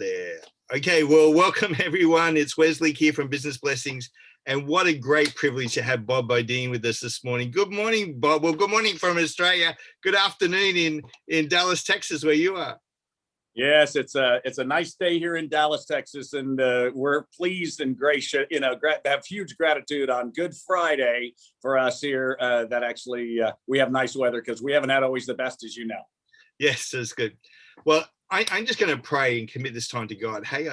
there. Okay, well, welcome everyone. It's Wesley here from Business Blessings. And what a great privilege to have Bob Beaudine with us this morning. Good morning, Bob. Well, good morning from Australia. Good afternoon in Dallas, Texas, where you are. Yes, it's a nice day here in Dallas, Texas, and we're pleased and gracious, have huge gratitude on Good Friday for us here that actually we have nice weather, because we haven't had always the best, as you know. Yes, that's good. Well, I'm just going to pray and commit this time to God. Hey,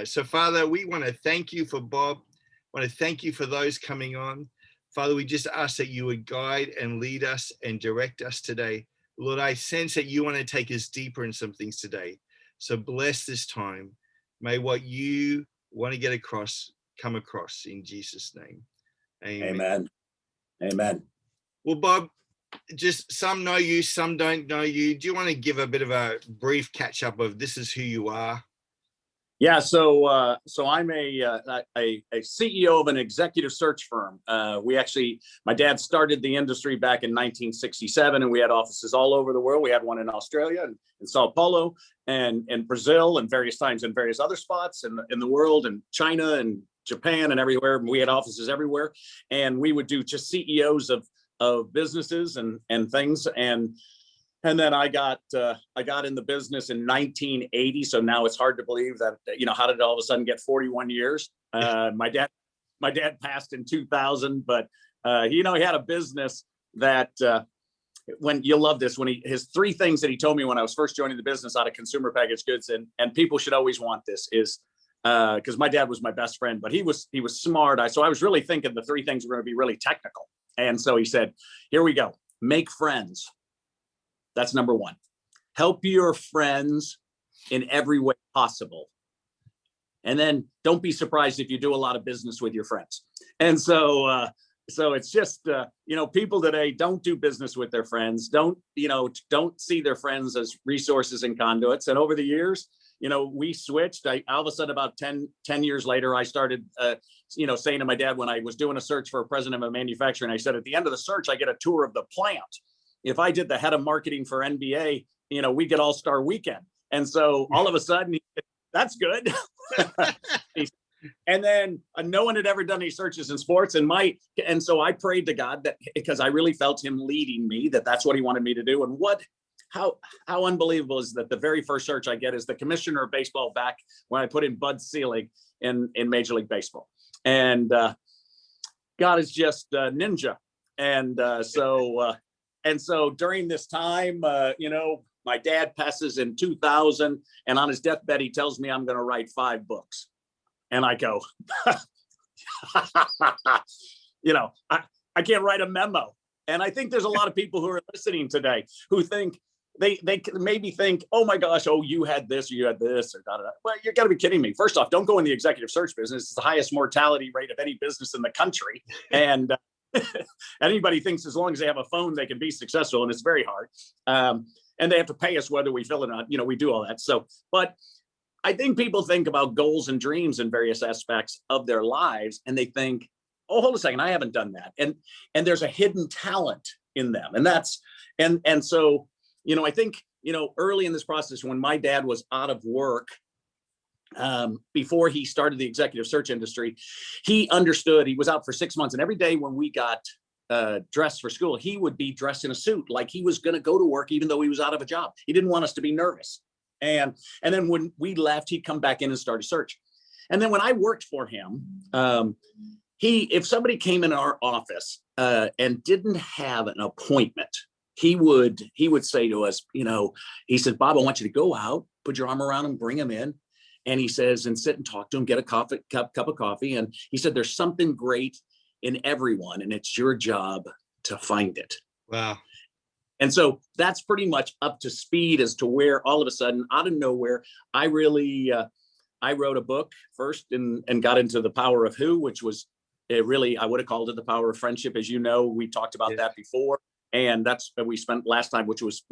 so Father, we want to thank you for Bob. I want to thank you for those coming on. Father, we just ask that you would guide and lead us and direct us today. Lord, I sense that you want to take us deeper in some things today. So bless this time. May what you want to get across come across in Jesus' name. Amen. Amen. Amen. Well, Bob, just some know you, some don't know you. Do you want to give a bit of a brief catch up of this is who you are? Yeah, so I'm a CEO of an executive search firm. My dad started the industry back in 1967, and we had offices all over the world. We had one in Australia and in Sao Paulo and Brazil, and various times in various other spots in the world, and China and Japan and everywhere. We had offices everywhere, and we would do just CEOs of businesses and things. And then I got in the business in 1980. So now it's hard to believe that, how did it all of a sudden get 41 years? My dad passed in 2000, but he had a business that when you'll love this, when his three things that he told me when I was first joining the business out of consumer packaged goods, and people should always want this, is because my dad was my best friend, but he was smart. So I was really thinking the three things were going to be really technical. And so he said, here we go. Make friends. That's number one. Help your friends in every way possible. And then don't be surprised if you do a lot of business with your friends. And so it's just, people today don't do business with their friends, don't see their friends as resources and conduits. And over the years, we switched. All of a sudden, about 10 years later, I started, saying to my dad, when I was doing a search for a president of a manufacturer, and I said, at the end of the search, I get a tour of the plant. If I did the head of marketing for NBA, we get All-Star Weekend. And so all of a sudden, that's good. And then no one had ever done any searches in sports. And so I prayed to God that, because I really felt him leading me, that's what he wanted me to do. And how unbelievable is that the very first search I get is the commissioner of baseball back when I put in Bud Selig in Major League Baseball. And God is just ninja. And so during this time, my dad passes in 2000, and on his deathbed, he tells me I'm going to write 5 books. And I go, I can't write a memo. And I think there's a lot of people who are listening today who think they maybe think, oh my gosh, you had this, or you had this, or da da da. Well, you're got to be kidding me. First off, don't go in the executive search business. It's the highest mortality rate of any business in the country. And anybody thinks as long as they have a phone, they can be successful, and it's very hard. And they have to pay us whether we fill it or not. We do all that. So, but I think people think about goals and dreams in various aspects of their lives, and they think, oh, hold a second, I haven't done that. And there's a hidden talent in them. And so, I think, early in this process, when my dad was out of work, before he started the executive search industry, he understood. He was out for 6 months, and every day when we got dressed for school, he would be dressed in a suit, like he was going to go to work, even though he was out of a job. He didn't want us to be nervous. And then when we left, he'd come back in and start a search. And then when I worked for him, if somebody came in our office and didn't have an appointment, he would say to us, he said, Bob, I want you to go out, put your arm around him, bring him in. And he says, and sit and talk to him, get a cup of coffee. And he said, there's something great in everyone, and it's your job to find it. Wow. And so that's pretty much up to speed as to where all of a sudden, out of nowhere, I wrote a book first and got into the power of who, which was I would have called it the power of friendship. As you know, we talked about that before. And that's what we spent last time, which was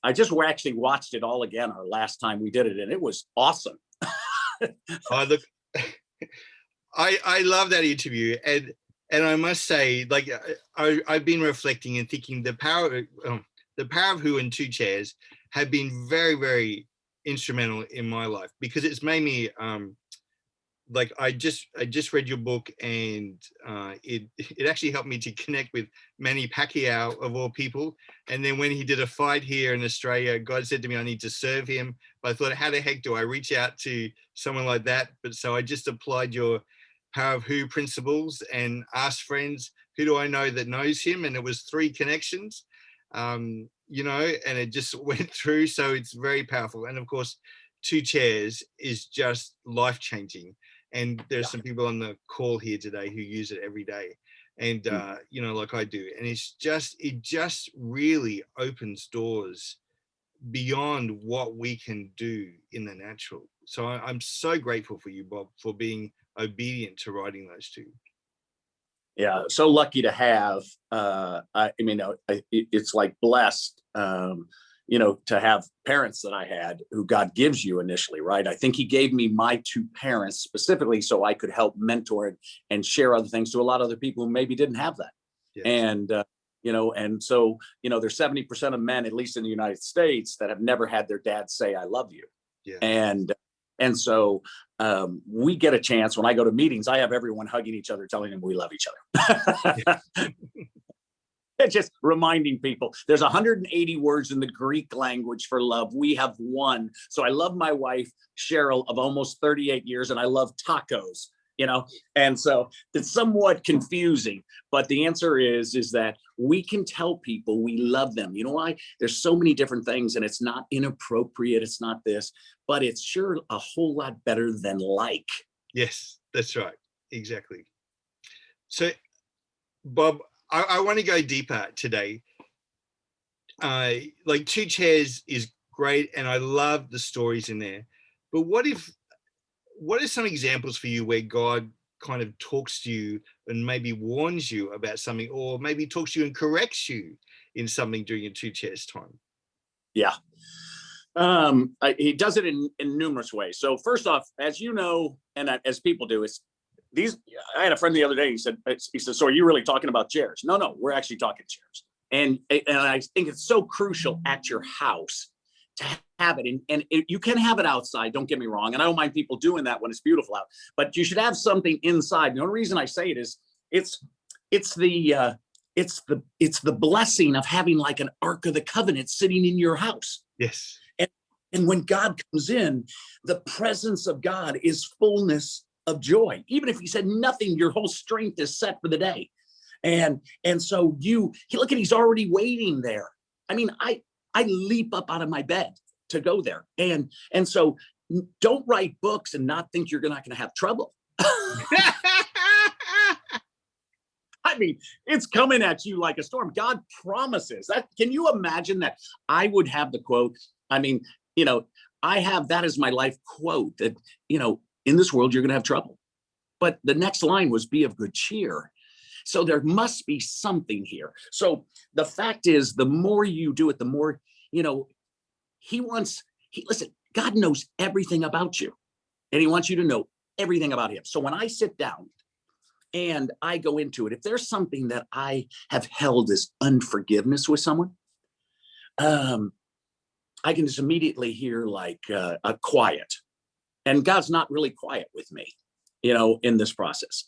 I just actually watched it all again our last time we did it, and it was awesome. I love that interview, and I must say, like, I've been reflecting and thinking the power of who and Two Chairs have been very, very instrumental in my life, because it's made me like I just read your book, and it actually helped me to connect with Manny Pacquiao of all people. And then when he did a fight here in Australia, God said to me, I need to serve him. But I thought, how the heck do I reach out to someone like that? But so I just applied your Power of Who principles and asked friends, who do I know that knows him? And it was 3 connections, you know, and it just went through. So it's very powerful. And of course, 2 chairs is just life-changing. And there's some people on the call here today who use it every day, and you know, like I do. And it just really opens doors beyond what we can do in the natural. So I'm so grateful for you, Bob, for being obedient to writing those 2. Yeah, so lucky to have. I mean, it's like blessed, you know, to have parents that I had who God gives you initially, right? I think He gave me my 2 parents specifically so I could help mentor and share other things to a lot of other people who maybe didn't have that. Yes. And you know, and so, you know, there's 70% of men, at least in the United States, that have never had their dad say, "I love you." Yeah. And so we get a chance when I go to meetings, I have everyone hugging each other, telling them we love each other. It's just reminding people there's 180 words in the Greek language for love. We have 1. So I love my wife, Cheryl, of almost 38 years, and I love tacos, you know? And so it's somewhat confusing, but the answer is that we can tell people we love them. You know why? There's so many different things, and it's not inappropriate. It's not this, but it's sure a whole lot better than like. Yes, that's right. Exactly. So, Bob, I want to go deeper today. Like 2 chairs is great, and I love the stories in there. But what are some examples for you where God kind of talks to you and maybe warns you about something, or maybe talks to you and corrects you in something during your 2 chairs time? Yeah. He does it in numerous ways. So first off, as you know, and as people do, is these. I had a friend the other day. He said, "So are you really talking about chairs?" No, we're actually talking chairs. And I think it's so crucial at your house to have it, and you can have it outside. Don't get me wrong, and I don't mind people doing that when it's beautiful out. But you should have something inside. The only reason I say it is it's the blessing of having like an Ark of the Covenant sitting in your house. Yes. And when God comes in, the presence of God is fullness of joy. Even if He said nothing, your whole strength is set for the day. And so look at, He's already waiting there. I mean, I leap up out of my bed to go there. And so don't write books and not think you're not going to have trouble. I mean, it's coming at you like a storm. God promises that. Can you imagine that I would have the quote? I mean, you know, I have that as my life quote that, you know, in this world, you're going to have trouble. But the next line was be of good cheer. So there must be something here. So the fact is, the more you do it, the more, you know, listen, God knows everything about you, and He wants you to know everything about Him. So when I sit down and I go into it, if there's something that I have held as unforgiveness with someone, I can just immediately hear like a quiet, and God's not really quiet with me, you know, in this process.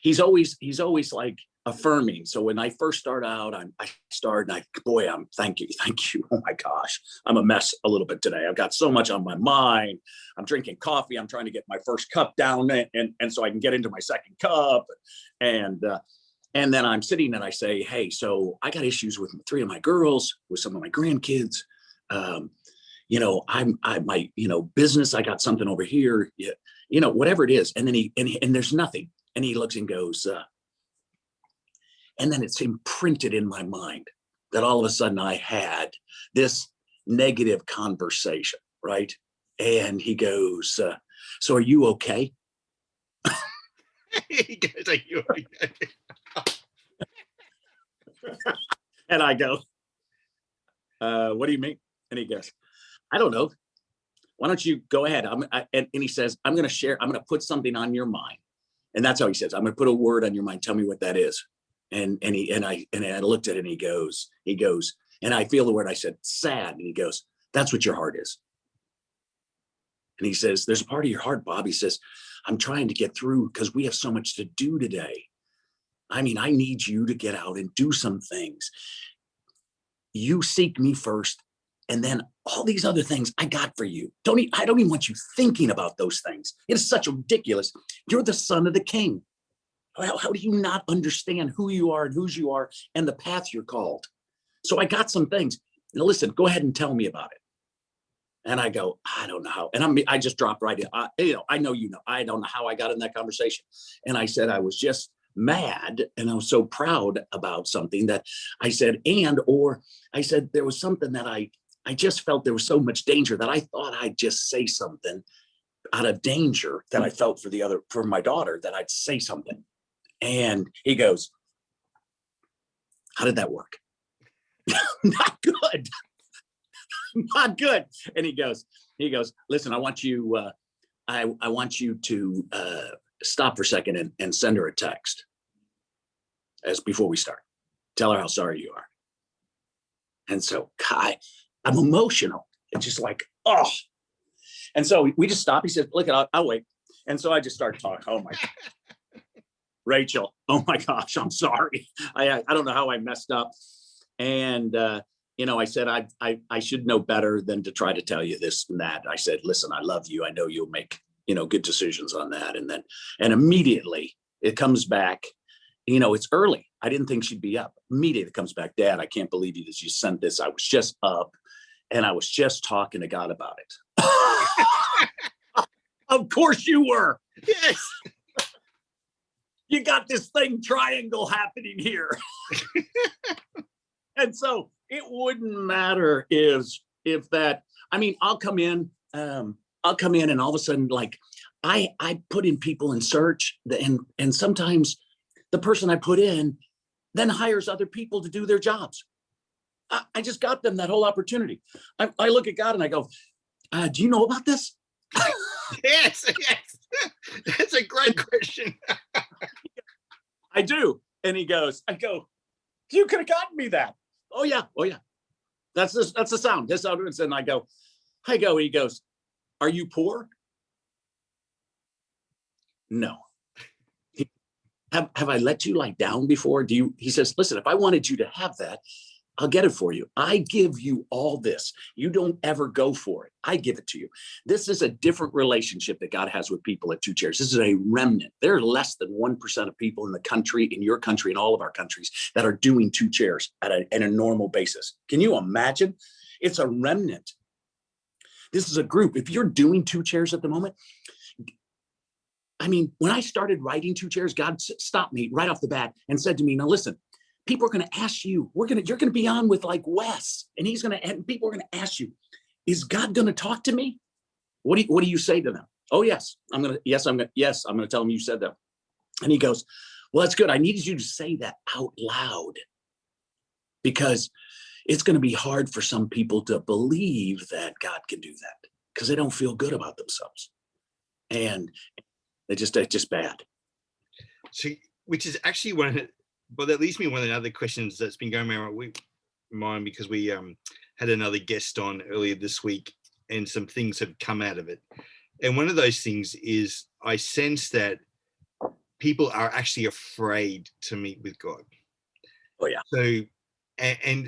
He's always like affirming. So when I first start out, thank you. Oh my gosh, I'm a mess a little bit today. I've got so much on my mind. I'm drinking coffee. I'm trying to get my first cup down, and so I can get into my second cup, and then I'm sitting and I say, hey, so I got issues with 3 of my girls, with some of my grandkids. You know, my business, I got something over here, you know, whatever it is. And then and there's nothing. And he looks and goes, and then it's imprinted in my mind that all of a sudden I had this negative conversation, right? And he goes, so are you okay? He goes, are you okay? And I go, what do you mean? And he goes, I don't know. Why don't you go ahead? And he says, I'm going to put something on your mind. And that's how he says, I'm going to put a word on your mind. Tell me what that is. And I looked at it and he goes, and I feel the word. I said, sad. And he goes, that's what your heart is. And he says, there's a part of your heart, Bob. He says, I'm trying to get through because we have so much to do today. I mean, I need you to get out and do some things. You seek me first, and then all these other things I got for you. I don't even want you thinking about those things. It is such ridiculous. You're the son of the king. How do you not understand who you are and whose you are and the path you're called? So I got some things. Now listen, go ahead and tell me about it. And I go, I don't know how. And I just dropped right in. I know, I don't know how I got in that conversation. And I said, I was just mad and I was so proud about something that I said, I said, there was something that I just felt there was so much danger that I thought I'd just say something out of danger that I felt for my daughter, that I'd say something. And he goes, how did that work? Not good. Not good. And he goes, listen, I want you to stop for a second and send her a text as before we start. Tell her how sorry you are. And so I'm emotional. It's just like, oh. And so we just stopped. He said, look, I'll wait. And so I just started talking. Oh my God. Rachel, oh my gosh, I'm sorry. I don't know how I messed up. And I said, I should know better than to try to tell you this and that. I said, listen, I love you. I know you'll make, good decisions on that. And immediately it comes back, it's early. I didn't think she'd be up. Immediately it comes back, Dad, I can't believe you sent this. I was just up and I was just talking to God about it. Of course you were. Yes. You got this thing triangle happening here. And so it wouldn't matter if that, I'll come in and all of a sudden, like I put in people in search and sometimes the person I put in then hires other people to do their jobs. I just got them that whole opportunity. I look at God and I go, do you know about this? Yes. That's a great question. I do. And I go, you could have gotten me that. Oh yeah. That's the sound. This utterance. And I go, he goes, are you poor? No. Have I let you lie down before? He says, listen, if I wanted you to have that, I'll get it for you. I give you all this. You don't ever go for it. I give it to you. This is a different relationship that God has with people at Two Chairs. This is a remnant. There are less than 1% of people in the country, in your country, in all of our countries that are doing Two Chairs at a normal basis. Can you imagine? It's a remnant. This is a group. If you're doing Two Chairs at the moment, when I started writing Two Chairs, God stopped me right off the bat and said to me, now listen, people are going to ask you, you're going to be on with like Wes and people are going to ask you, is God going to talk to me? What do you say to them? Oh, yes. I'm going to tell them you said that. And he goes, well, that's good. I needed you to say that out loud because it's going to be hard for some people to believe that God can do that because they don't feel good about themselves. And it's just bad. So, which is actually that leads me one of the other questions that's been going around my mind because we had another guest on earlier this week and some things have come out of it. And one of those things is I sense that people are actually afraid to meet with God. Oh, yeah.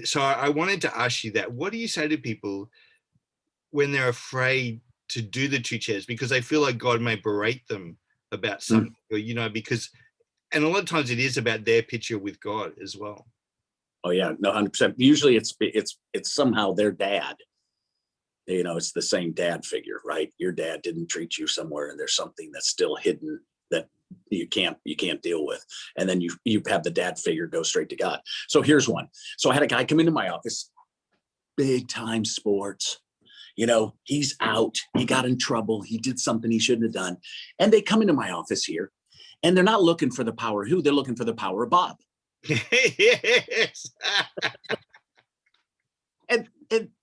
So I wanted to ask you that. What do you say to people when they're afraid to do the Two Chairs because they feel like God may berate them about something, because and a lot of times it is about their picture with God as well. Oh yeah, no, 100%. Usually it's somehow their dad. It's the same dad figure, right? Your dad didn't treat you somewhere, and there's something that's still hidden that you can't deal with, and then you have the dad figure go straight to God. So here's one. So I had a guy come into my office, big time sports. He's out. He got in trouble. He did something he shouldn't have done, and they come into my office here. And they're not looking for the power of who? They're looking for the power of Bob. Yes. and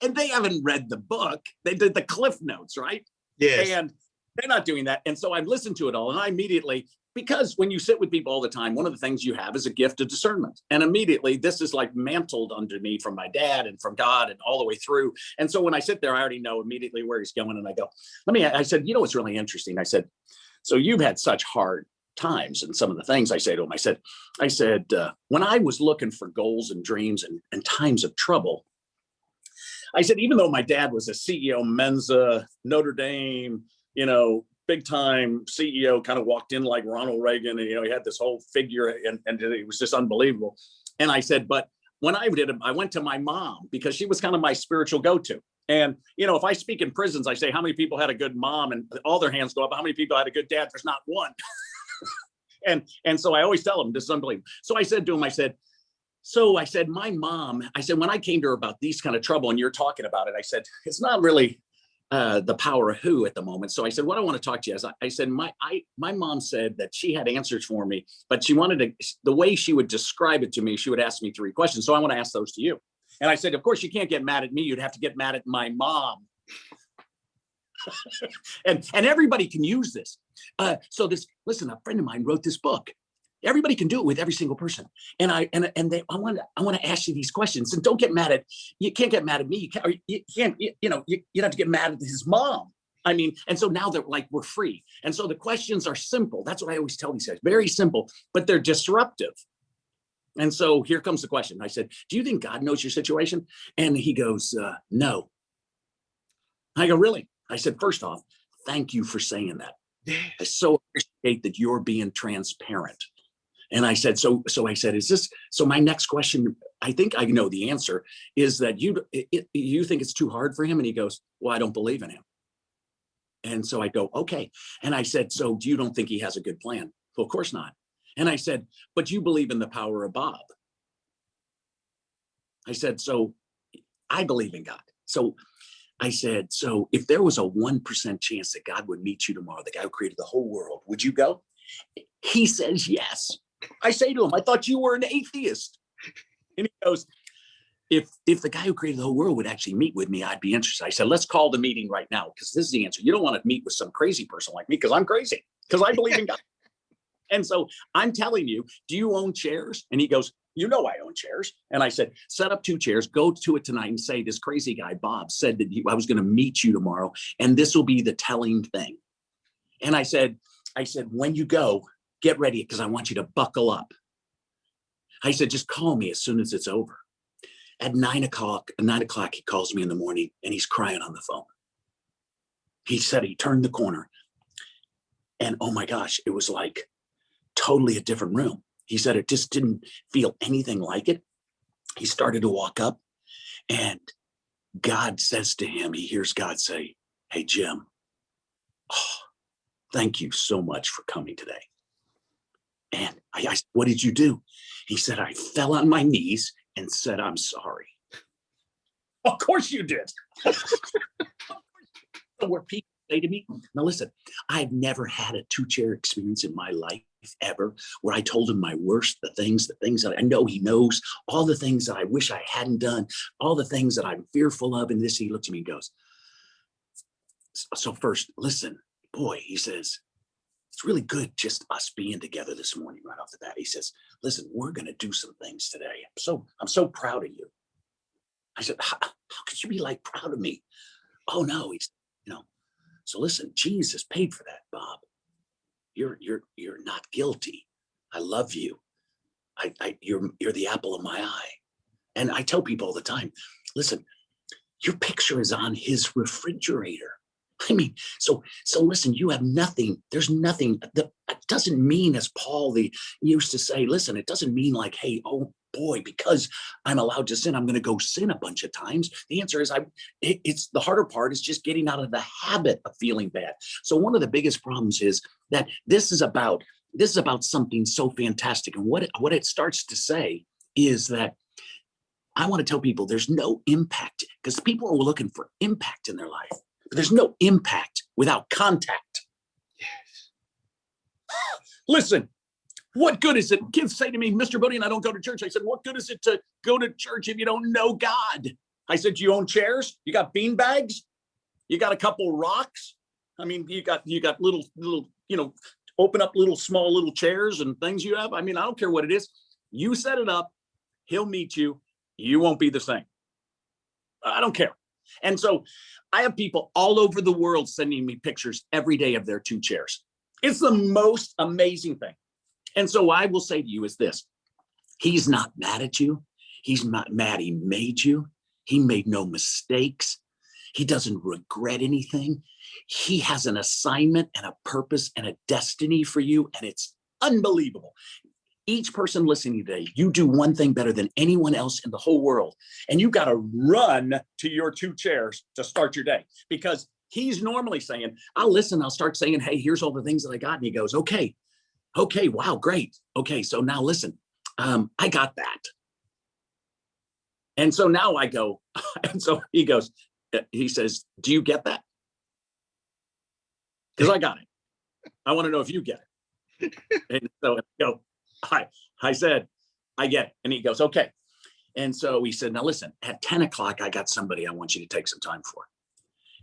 they haven't read the book. They did the Cliff Notes, right? Yes. And they're not doing that. And so I've listened to it all. And I immediately, because when you sit with people all the time, one of the things you have is a gift of discernment. And immediately this is like mantled under me from my dad and from God and all the way through. And so when I sit there, I already know immediately where he's going. And I go, I said, you know, what's really interesting? I said, so you've had such hard times. And some of the things I say to him, I said, when I was looking for goals and dreams and times of trouble, I said, even though my dad was a CEO, Mensa, Notre Dame, you know, big time CEO, kind of walked in like Ronald Reagan, and, you know, he had this whole figure and it was just unbelievable. And I said, but when I did it, I went to my mom because she was kind of my spiritual go-to. And, you know, if I speak in prisons, I say, how many people had a good mom? And all their hands go up. How many people had a good dad? There's not one. and so I always tell them, this is unbelievable. So I said to him, my mom, when I came to her about these kind of trouble and you're talking about it, I said, it's not really the power of who at the moment. So I said, what I want to talk to you is, I said, my mom said that she had answers for me, but she wanted to, the way she would describe it to me, she would ask me 3 questions. So I want to ask those to you. And I said, of course, you can't get mad at me. You'd have to get mad at my mom. and everybody can use this. Listen, a friend of mine wrote this book. Everybody can do it with every single person. And I want to ask you these questions. And don't get mad at, you can't get mad at me. You have to get mad at his mom. I mean, and so now they're like, we're free. And so the questions are simple. That's what I always tell these guys, very simple, but they're disruptive. And so here comes the question. I said, do you think God knows your situation? And he goes, no. I go, really? I said, first off, thank you for saying that. I so appreciate that you're being transparent. And I said, so I said, is this, so my next question, I think I know the answer, is that you think it's too hard for him? And he goes, well, I don't believe in him. And so I go, okay. And I said, so you don't think he has a good plan? Well, of course not. And I said, but you believe in the power of Bob. I said, so I believe in God. So I said, so if there was a 1% chance that God would meet you tomorrow, the guy who created the whole world, would you go? He says, yes. I say to him, I thought you were an atheist. And he goes, if the guy who created the whole world would actually meet with me, I'd be interested. I said, let's call the meeting right now, because this is the answer. You don't want to meet with some crazy person like me, because I'm crazy, because I believe in God. And so I'm telling you, do you own chairs? And he goes, you know, I own chairs. And I said, set up 2 chairs, go to it tonight and say, this crazy guy, Bob, said that I was going to meet you tomorrow. And this will be the telling thing. And I said, when you go, get ready, because I want you to buckle up. I said, just call me as soon as it's over. At 9 o'clock, he calls me in the morning and he's crying on the phone. He said he turned the corner and, oh my gosh, it was like totally a different room. He said it just didn't feel anything like it. He started to walk up and God says to him, he hears God say, hey, Jim, thank you so much for coming today. And I said, what did you do? He said, I fell on my knees and said, I'm sorry. Of course you did. Where people say to me, now listen, I've never had a 2-chair experience in my life ever where I told him my worst, the things that I know he knows, all the things that I wish I hadn't done, all the things that I'm fearful of. And this, he looked at me and goes, so first, listen, boy, he says, it's really good just us being together this morning right off the bat. He says, listen, we're going to do some things today. I'm so proud of you. I said, how could you be like proud of me? Oh no, he's, so listen, Jesus paid for that, Bob. You're not guilty. I love you. You're the apple of my eye. And I tell people all the time, listen, your picture is on his refrigerator. I mean, so listen, you have nothing. There's nothing that doesn't mean, as Paul used to say, listen, it doesn't mean like, hey, oh boy, because I'm allowed to sin, I'm going to go sin a bunch of times. The answer is it's the harder part is just getting out of the habit of feeling bad. So one of the biggest problems is that this is about something so fantastic. And what it starts to say is that I want to tell people there's no impact, because people are looking for impact in their life. But there's no impact without contact. Yes. Listen, what good is it? Kids say to me, Mr. Beaudine, I don't go to church. I said, what good is it to go to church if you don't know God? I said, do you own chairs? You got bean bags? You got a couple rocks? I mean, you got little, open up small little chairs and things you have. I mean, I don't care what it is. You set it up, he'll meet you. You won't be the same. I don't care. And so I have people all over the world sending me pictures every day of their 2 chairs. It's the most amazing thing. And so I will say to you is this: he's not mad at you. He's not mad he made you. He made no mistakes. He doesn't regret anything. He has an assignment and a purpose and a destiny for you, and it's unbelievable. Each person listening today, you do one thing better than anyone else in the whole world, and you got to run to your 2 chairs to start your day, because he's normally saying, I'll start saying, hey, here's all the things that I got. And he goes, okay, wow, great. Okay, so now listen, I got that. And so now I go, and so he says, do you get that? Because I got it. I want to know if you get it. And so I said, I get it. And he goes, okay. And so he said, now listen, at 10 o'clock, I got somebody I want you to take some time for.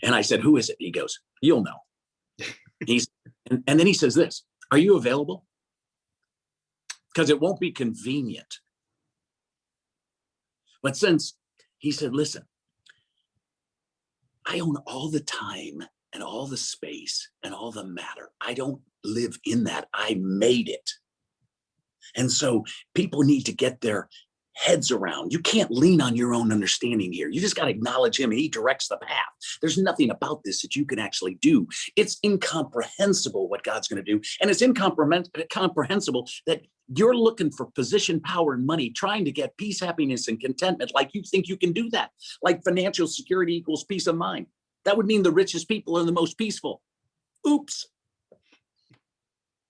And I said, who is it? He goes, you'll know. And then he says this, are you available? Because it won't be convenient. But since he said, listen, I own all the time and all the space and all the matter. I don't live in that. I made it. And so people need to get their heads around. You can't lean on your own understanding here. You just got to acknowledge him, and he directs the path. There's nothing about this that you can actually do. It's incomprehensible what God's going to do. And it's incomprehensible that you're looking for position, power, and money, trying to get peace, happiness, and contentment like you think you can do that. Like financial security equals peace of mind. That would mean the richest people are the most peaceful. Oops.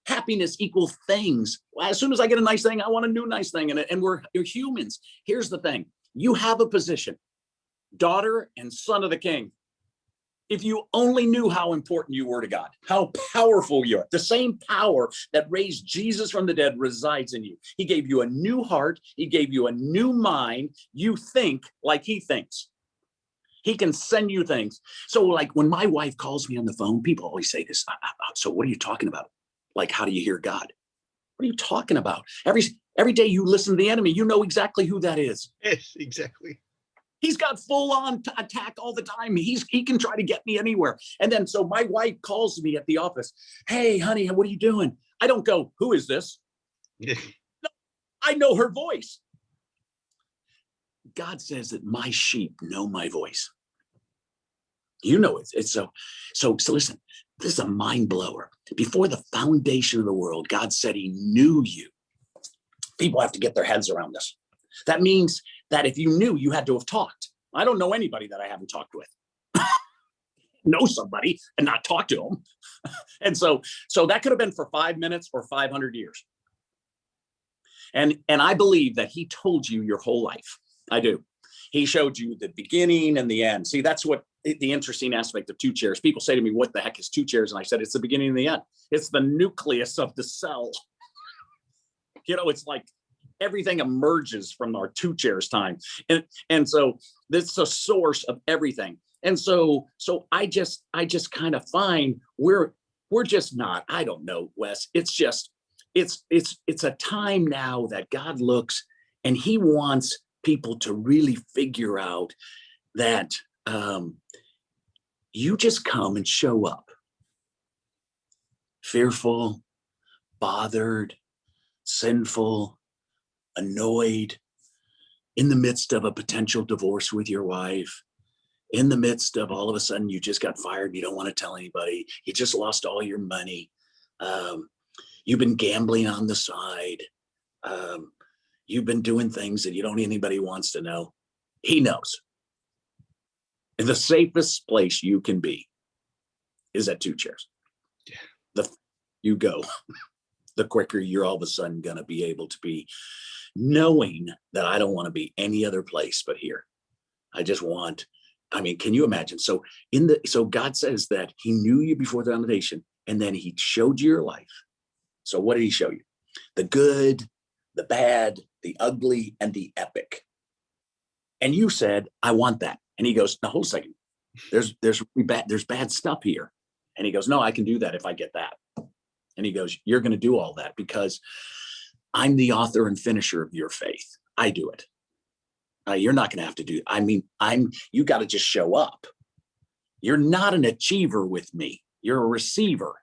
Happiness equals things. Well, as soon as I get a nice thing, I want a new nice thing. And we're humans. Here's the thing. You have a position, daughter and son of the king. If you only knew how important you were to God, how powerful you are, the same power that raised Jesus from the dead resides in you. He gave you a new heart. He gave you a new mind. You think like he thinks. He can send you things. So like when my wife calls me on the phone, people always say this. So what are you talking about? Like, how do you hear God? What are you talking about? Every day you listen to the enemy, you know exactly who that is. Yes, exactly. He's got full on attack all the time. He can try to get me anywhere. And then so my wife calls me at the office. Hey, honey, what are you doing? I don't go, who is this? No, I know her voice. God says that my sheep know my voice. You know it. So listen, this is a mind blower. Before the foundation of the world, God said he knew you. People have to get their heads around this. That means that if you knew, you had to have talked. I don't know anybody that I haven't talked with. Know somebody and not talk to them. And so that could have been for 5 minutes or 500 years. And I believe that he told you your whole life. I do. He showed you the beginning and the end. See, that's what the interesting aspect of 2 chairs. People say to me, what the heck is 2 chairs? And I said, it's the beginning and the end. It's the nucleus of the cell. You know, it's like everything emerges from our 2 chairs time. And so this is a source of everything. And so I just kind of find we're just not, I don't know, Wes. It's just, it's a time now that God looks and he wants people to really figure out that you just come and show up. Fearful, bothered, sinful, annoyed, in the midst of a potential divorce with your wife, in the midst of all of a sudden you just got fired, you don't want to tell anybody, you just lost all your money, you've been gambling on the side, you've been doing things that you don't anybody wants to know. He knows. And the safest place you can be is at 2 chairs. Yeah. You go, the quicker you're all of a sudden going to be able to be knowing that I don't want to be any other place but here. I mean, can you imagine? So God says that he knew you before the foundation, and then he showed you your life. So what did he show you? The good, the bad, the ugly, and the epic. And you said, I want that. And he goes, now hold a second. There's bad stuff here. And he goes, no, I can do that if I get that. And he goes, you're going to do all that because I'm the author and finisher of your faith. I do it. You're not going to have to do it. I mean, you got to just show up. You're not an achiever with me. You're a receiver.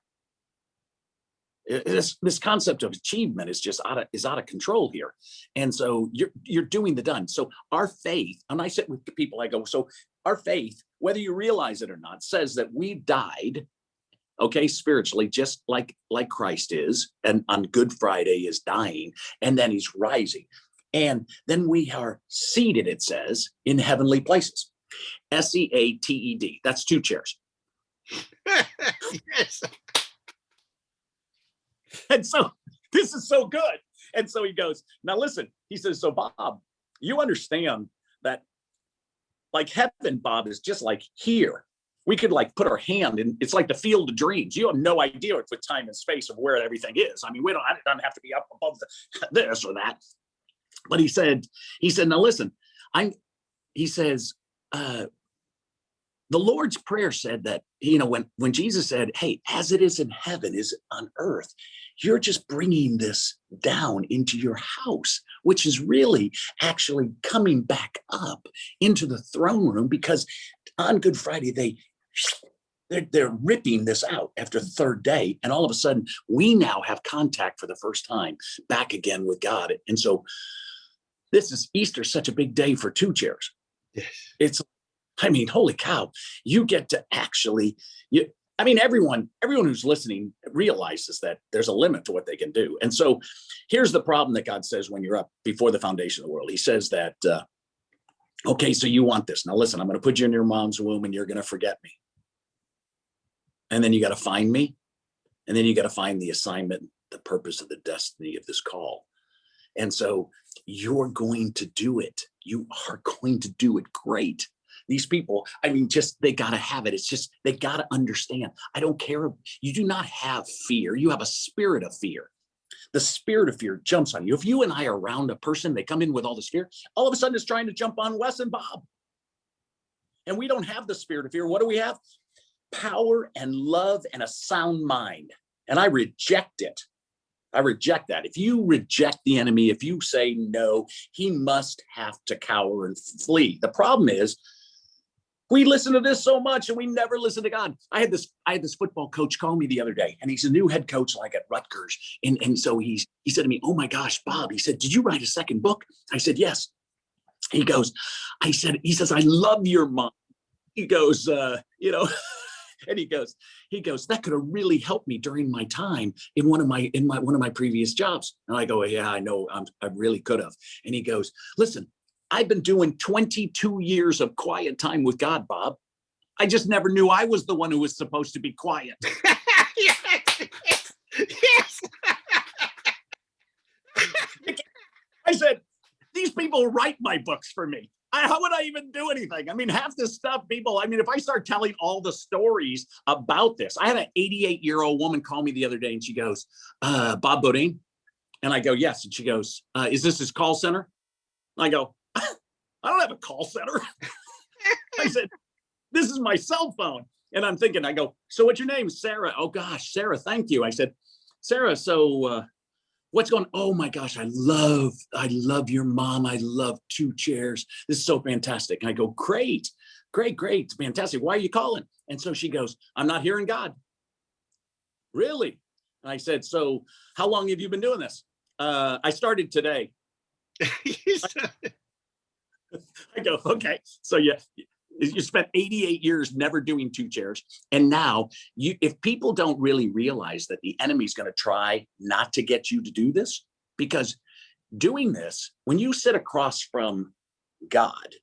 This concept of achievement is just out of control here. And so you're doing the done. So our faith, and I sit with people, I go, so our faith, whether you realize it or not, says that we died, okay, spiritually, just like Christ is, and on Good Friday is dying, and then he's rising. And then we are seated, it says, in heavenly places. SEATED. That's 2 chairs. Yes. And so this is so good. And so he goes, now listen, he says, so Bob, you understand that like heaven, Bob, is just like here. We could like put our hand in, it's like the field of dreams. You have no idea with time and space of where everything is. I mean, it doesn't have to be up above this or that. But he said, now listen, he says, the Lord's Prayer said that, when Jesus said, hey, as it is in heaven, is on earth, you're just bringing this down into your house, which is really actually coming back up into the throne room, because on Good Friday, they're ripping this out after the 3rd day. And all of a sudden, we now have contact for the first time back again with God. And so this is Easter, such a big day for 2 chairs. Yes. Holy cow, you get to actually, everyone who's listening realizes that there's a limit to what they can do. And so here's the problem that God says when you're up before the foundation of the world. He says that, okay, so you want this. Now listen, I'm going to put you in your mom's womb and you're going to forget me. And then you got to find me. And then you got to find the assignment, the purpose of the destiny of this call. And so you're going to do it. You are going to do it great. These people, they got to have it. It's just, they got to understand. I don't care. You do not have fear. You have a spirit of fear. The spirit of fear jumps on you. If you and I are around a person, they come in with all this fear, all of a sudden it's trying to jump on Wes and Bob. And we don't have the spirit of fear. What do we have? Power and love and a sound mind. And I reject it. I reject that. If you reject the enemy, if you say no, he must have to cower and flee. The problem is, we listen to this so much and we never listen to God. I had this football coach call me the other day, and he's a new head coach like at Rutgers. And so he said to me, oh my gosh, Bob, he said, did you write a second book? I said, yes. He says, I love your mom. He goes, and he goes, that could have really helped me during my time in one of my previous jobs. And I go, yeah, I know, I really could have. And he goes, listen, I've been doing 22 years of quiet time with God, Bob. I just never knew I was the one who was supposed to be quiet. Yes. I said, these people write my books for me. How would I even do anything? Half this stuff, people, if I start telling all the stories about this, I had an 88-year-old woman call me the other day and she goes, Bob Beaudine? And I go, yes. And she goes, is this his call center? And I go, I don't have a call center. I said, this is my cell phone. And I'm thinking, I go, so what's your name? Sarah. Oh gosh, Sarah, thank you. I said, Sarah, so what's going on? Oh my gosh, I love your mom. I love 2 chairs. This is so fantastic. And I go, great, fantastic. Why are you calling? And so she goes, I'm not hearing God. Really? And I said, so how long have you been doing this? I started today. I go, okay. So you spent 88 years never doing 2 chairs. And now if people don't really realize that the enemy's going to try not to get you to do this, because doing this, when you sit across from God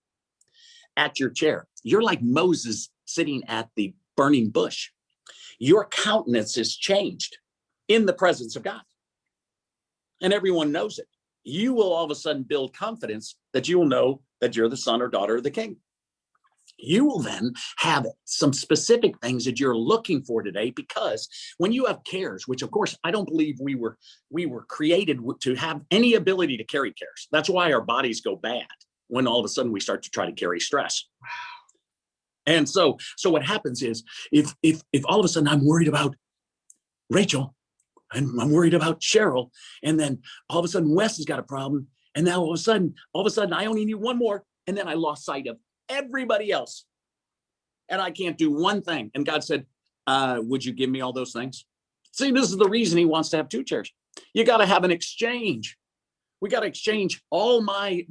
at your chair, you're like Moses sitting at the burning bush. Your countenance is changed in the presence of God. And everyone knows it. You will all of a sudden build confidence that you will know that you're the son or daughter of the king. You will then have some specific things that you're looking for today, because when you have cares, which of course, I don't believe we were created to have any ability to carry cares. That's why our bodies go bad when all of a sudden we start to try to carry stress. And so what happens is if all of a sudden I'm worried about Rachel, and I'm worried about Cheryl. And then all of a sudden Wes has got a problem. And now all of a sudden I only need one more. And then I lost sight of everybody else. And I can't do one thing. And God said, would you give me all those things? See, this is the reason he wants to have two chairs. You got to have an exchange. We got to exchange all my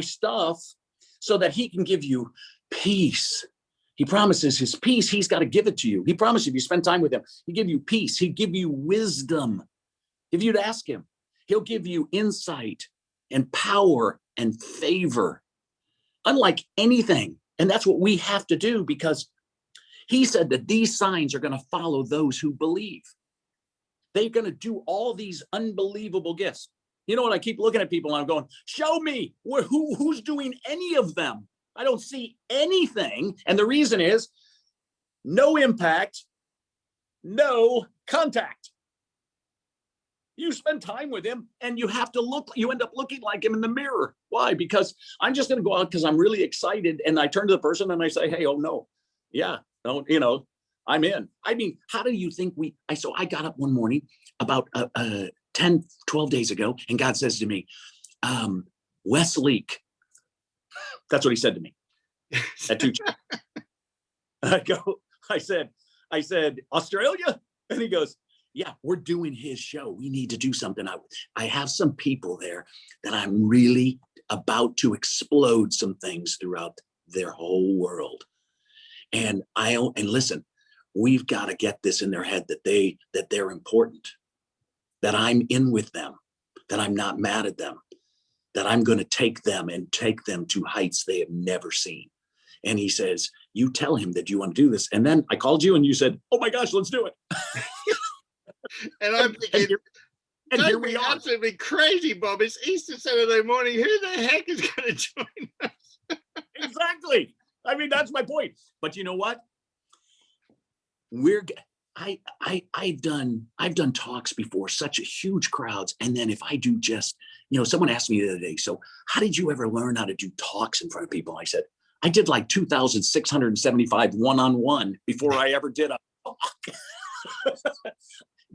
stuff so that he can give you peace. He promises his peace. He's got to give it to you. He promises if you spend time with him, he'll give you peace. He'll give you wisdom. If you'd ask him, he'll give you insight and power and favor, unlike anything. And that's what we have to do, because he said that these signs are going to follow those who believe. They're going to do all these unbelievable gifts. You know what? I keep looking at people and I'm going, show me who's doing any of them. I don't see anything. And the reason is no impact, no contact. You spend time with him and you have to you end up looking like him in the mirror. Why? Because I'm just going to go out because I'm really excited. And I turn to the person and I say, hey, oh no. Yeah. No, I'm in. I mean, how do you think so I got up one morning about 10, 12 days ago, and God says to me, Wes Leak. That's what he said to me. At 2. I said, Australia? And he goes, yeah, we're doing his show. We need to do something. I have some people there that I'm really about to explode some things throughout their whole world. And listen, we've got to get this in their head that they're important, that I'm in with them, that I'm not mad at them, that I'm going to take them to heights they have never seen. And he says, you tell him that you want to do this. And then I called you and you said, oh my gosh, let's do it. And I'm thinking, and here we are. Absolutely crazy, Bob. It's Easter Saturday morning. Who the heck is going to join us? Exactly. I mean, that's my point. But you know what? I've done talks before, such huge crowds. And then if I do just, someone asked me the other day, so how did you ever learn how to do talks in front of people? I said, I did like 2,675 one-on-one before I ever did a talk.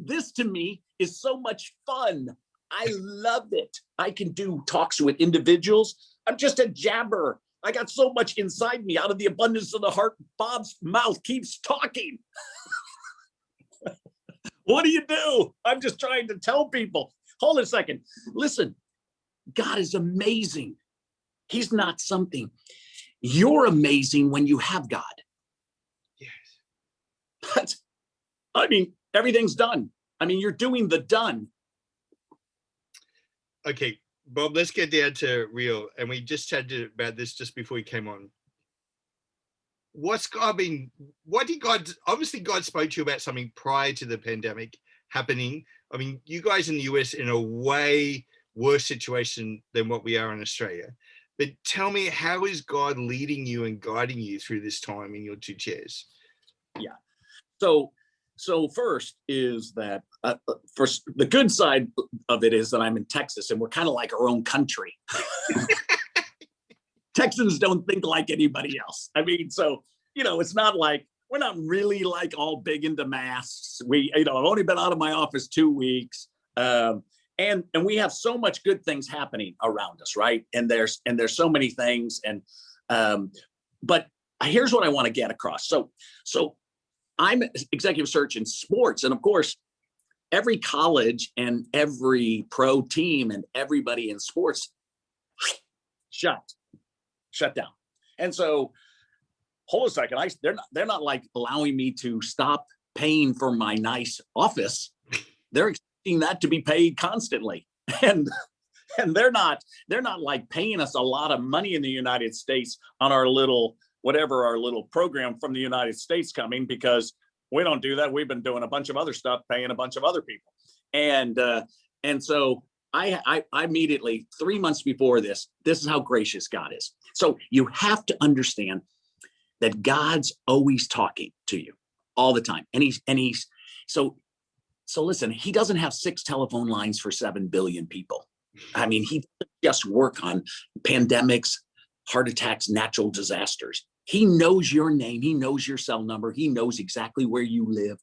This to me is so much fun. I love it. I can do talks with individuals. I'm just a jabber. I got so much inside me. Out of the abundance of the heart, Bob's mouth keeps talking. What do you do? I'm just trying to tell people, hold a second. Listen, God is amazing. He's not something. You're amazing when you have God. Yes. But, everything's done. You're doing the done. Okay, Bob, let's get down to real. And we just chatted about this just before we came on. Obviously God spoke to you about something prior to the pandemic happening. You guys in the US in a way worse situation than what we are in Australia. But tell me, how is God leading you and guiding you through this time in your 2 chairs? Yeah. So first is that first, the good side of it is that I'm in Texas and we're kind of like our own country. Texans don't think like anybody else. It's not like, we're not really like all big into masks. I've only been out of my office 2 weeks. And we have so much good things happening around us, right? And there's so many things. But here's what I want to get across. So I'm executive search in sports. And of course, every college and every pro team and everybody in sports shut down. And so, hold a second, they're not like allowing me to stop paying for my nice office. They're expecting that to be paid constantly. And they're not like paying us a lot of money in the United States on our little program from the United States coming, because we don't do that. We've been doing a bunch of other stuff, paying a bunch of other people. And so I immediately, 3 months before this is how gracious God is. So you have to understand that God's always talking to you all the time. And he's so listen, he doesn't have 6 telephone lines for 7 billion people. He doesn't just work on pandemics, heart attacks, natural disasters. He knows your name. He knows your cell number. He knows exactly where you live.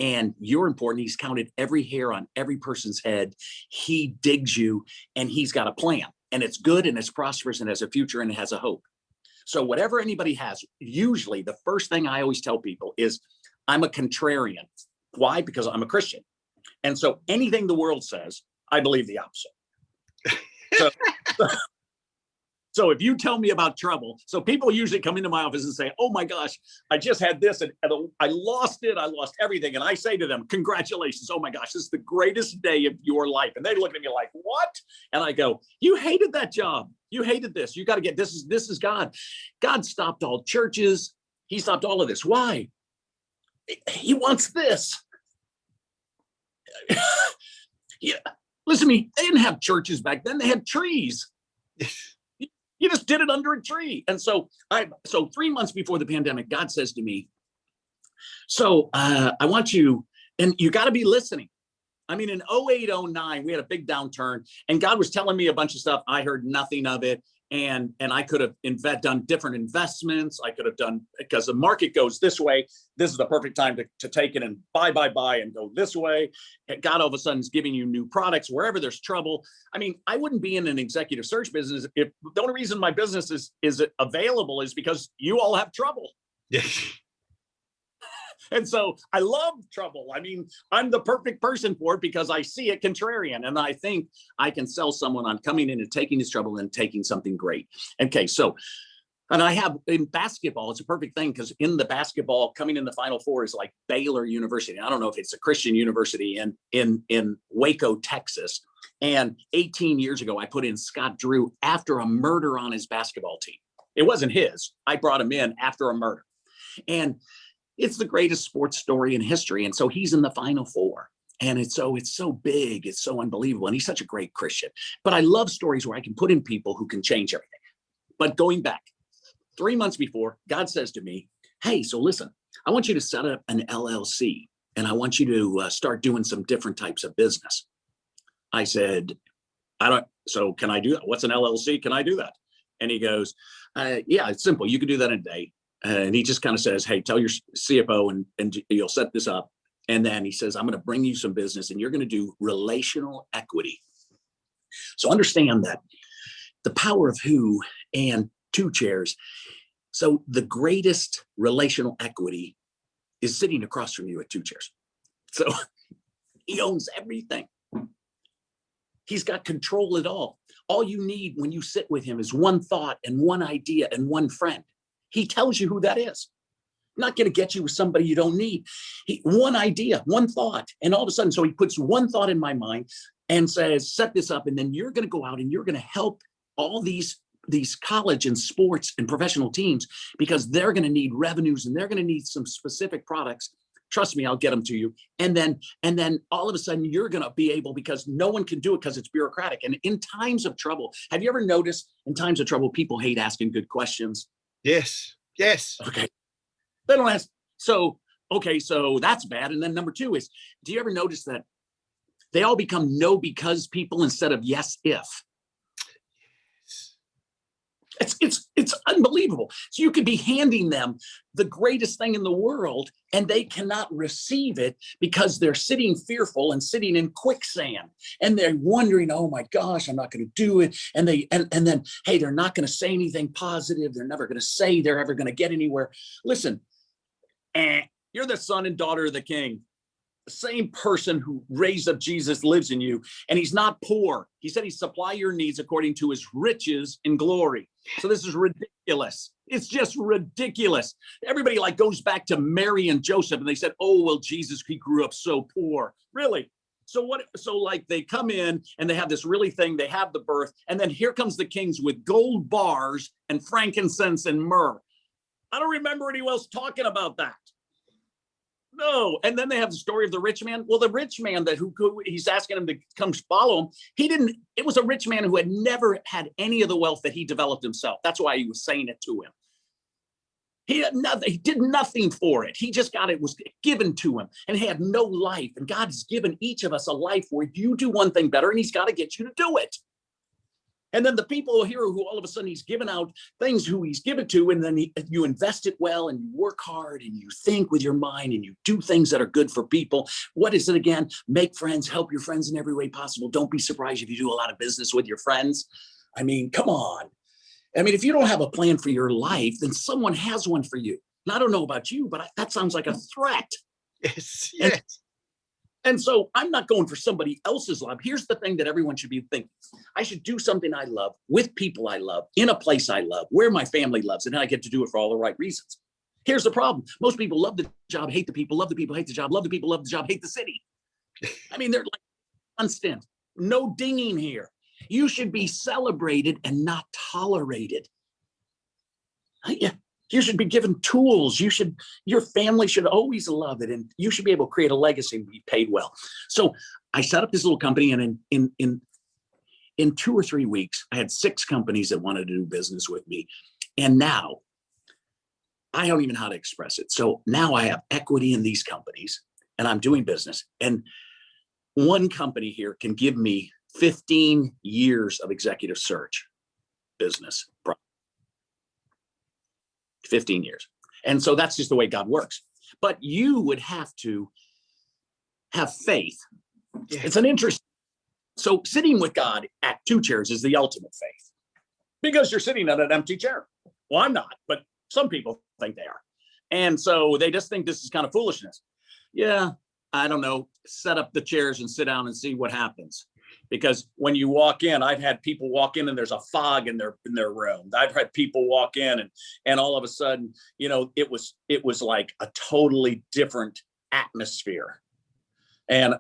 and you're important. He's counted every hair on every person's head. He digs you, and he's got a plan, and it's good, and it's prosperous, and has a future, and it has a hope. So whatever anybody has, usually the first thing I always tell people is, I'm a contrarian. Why? Because I'm a Christian. And so anything the world says, I believe the opposite. So if you tell me about trouble, so people usually come into my office and say, oh my gosh, I just had this and I lost it. I lost everything. And I say to them, congratulations. Oh my gosh, this is the greatest day of your life. And they look at me like, what? And I go, you hated that job. You hated this. You got to get, this is God. God stopped all churches. He stopped all of this. Why? He wants this. Yeah. Listen to me. They didn't have churches back then. They had trees. You just did it under a tree. And so 3 months before the pandemic, God says to me, so I want you, and you got to be listening. I mean, in 08, 09, we had a big downturn, and God was telling me a bunch of stuff. I heard nothing of it. And I could have done different investments. I could have done, because the market goes this way. This is the perfect time to take it and buy and go this way. And God all of a sudden is giving you new products wherever there's trouble. I mean, I wouldn't be in an executive search business if the only reason my business is available is because you all have trouble. Yes. And so I love trouble. I mean, I'm the perfect person for it because I see it contrarian. And I think I can sell someone on coming in and taking this trouble and taking something great. Okay, so, and I have in basketball, it's a perfect thing because in the basketball, coming in the Final Four is like Baylor University. I don't know if it's a Christian university in Waco, Texas. And 18 years ago, I put in Scott Drew after a murder on his basketball team. It wasn't his. I brought him in after a murder. And it's the greatest sports story in history. And so he's in the Final Four. And it's so big. It's so unbelievable. And he's such a great Christian. But I love stories where I can put in people who can change everything. But going back 3 months before, God says to me, hey, so listen, I want you to set up an LLC. And I want you to start doing some different types of business. I said, so can I do that? What's an LLC? Can I do that? And he goes, yeah, it's simple. You can do that in a day. And he just kind of says, hey, tell your CFO and you'll set this up. And then he says, I'm going to bring you some business and you're going to do relational equity. So understand that the power of who and two chairs. So the greatest relational equity is sitting across from you at two chairs. So he owns everything. He's got control of it all. All you need when you sit with him is one thought and one idea and one friend. He tells you who that is. I'm not going to get you with somebody you don't need. One idea, one thought. And all of a sudden, so he puts one thought in my mind and says, set this up. And then you're going to go out and you're going to help all these college and sports and professional teams because they're going to need revenues and they're going to need some specific products. Trust me, I'll get them to you. And then all of a sudden you're going to be able, because no one can do it because it's bureaucratic. And in times of trouble, have you ever noticed in times of trouble, people hate asking good questions? Yes. Okay. They don't ask. So that's bad. And then number two is, do you ever notice that they all become no because people instead of yes if? It's unbelievable. So you could be handing them the greatest thing in the world and they cannot receive it because they're sitting fearful and sitting in quicksand and they're wondering, oh my gosh, I'm not going to do it. And then, hey, they're not going to say anything positive. They're never going to say they're ever going to get anywhere. Listen, you're the son and daughter of the king. The same person who raised up Jesus lives in you, and he's not poor. He said he supply your needs according to his riches in glory. So this is ridiculous. It's just ridiculous. Everybody like goes back to Mary and Joseph and they said, oh, well, Jesus, he grew up so poor. Really? So like they come in and they have this really thing, they have the birth, and then here comes the kings with gold bars and frankincense and myrrh. I don't remember anyone else talking about that. No. And then they have the story of the rich man. Well, the rich man who he's asking him to come follow him. It was a rich man who had never had any of the wealth that he developed himself. That's why he was saying it to him. He had nothing. He did nothing for it. He just got it was given to him and he had no life. And God has given each of us a life where you do one thing better and he's got to get you to do it. And then the people here who all of a sudden he's given out things who he's given to, and then you invest it well and you work hard and you think with your mind and you do things that are good for people. What is it again? Make friends, help your friends in every way possible. Don't be surprised if you do a lot of business with your friends. I mean, come on. I mean, if you don't have a plan for your life, then someone has one for you. And I don't know about you, but that sounds like a threat. Yes, yes. And so I'm not going for somebody else's love. Here's the thing that everyone should be thinking. I should do something I love with people I love in a place I love where my family loves, and I get to do it for all the right reasons. Here's the problem. Most people love the job, hate the people, love the people, hate the job, love the people, love the job, hate the city. I mean, they're like constant. No dinging here. You should be celebrated and not tolerated. You should be given tools. Your family should always love it. And you should be able to create a legacy and be paid well. So I set up this little company, and in 2 or 3 weeks, I had 6 companies that wanted to do business with me. And now I don't even know how to express it. So now I have equity in these companies and I'm doing business. And one company here can give me 15 years of executive search business. 15 years. And so that's just the way God works. But you would have to have faith. Yeah. It's an interest. So sitting with God at 2 chairs is the ultimate faith, because you're sitting at an empty chair. Well, I'm not, but some people think they are. And so they just think this is kind of foolishness. Yeah, I don't know. Set up the chairs and sit down and see what happens. Because when you walk in, I've had people walk in and there's a fog in their room. I've had people walk in and all of a sudden, it was like a totally different atmosphere. And,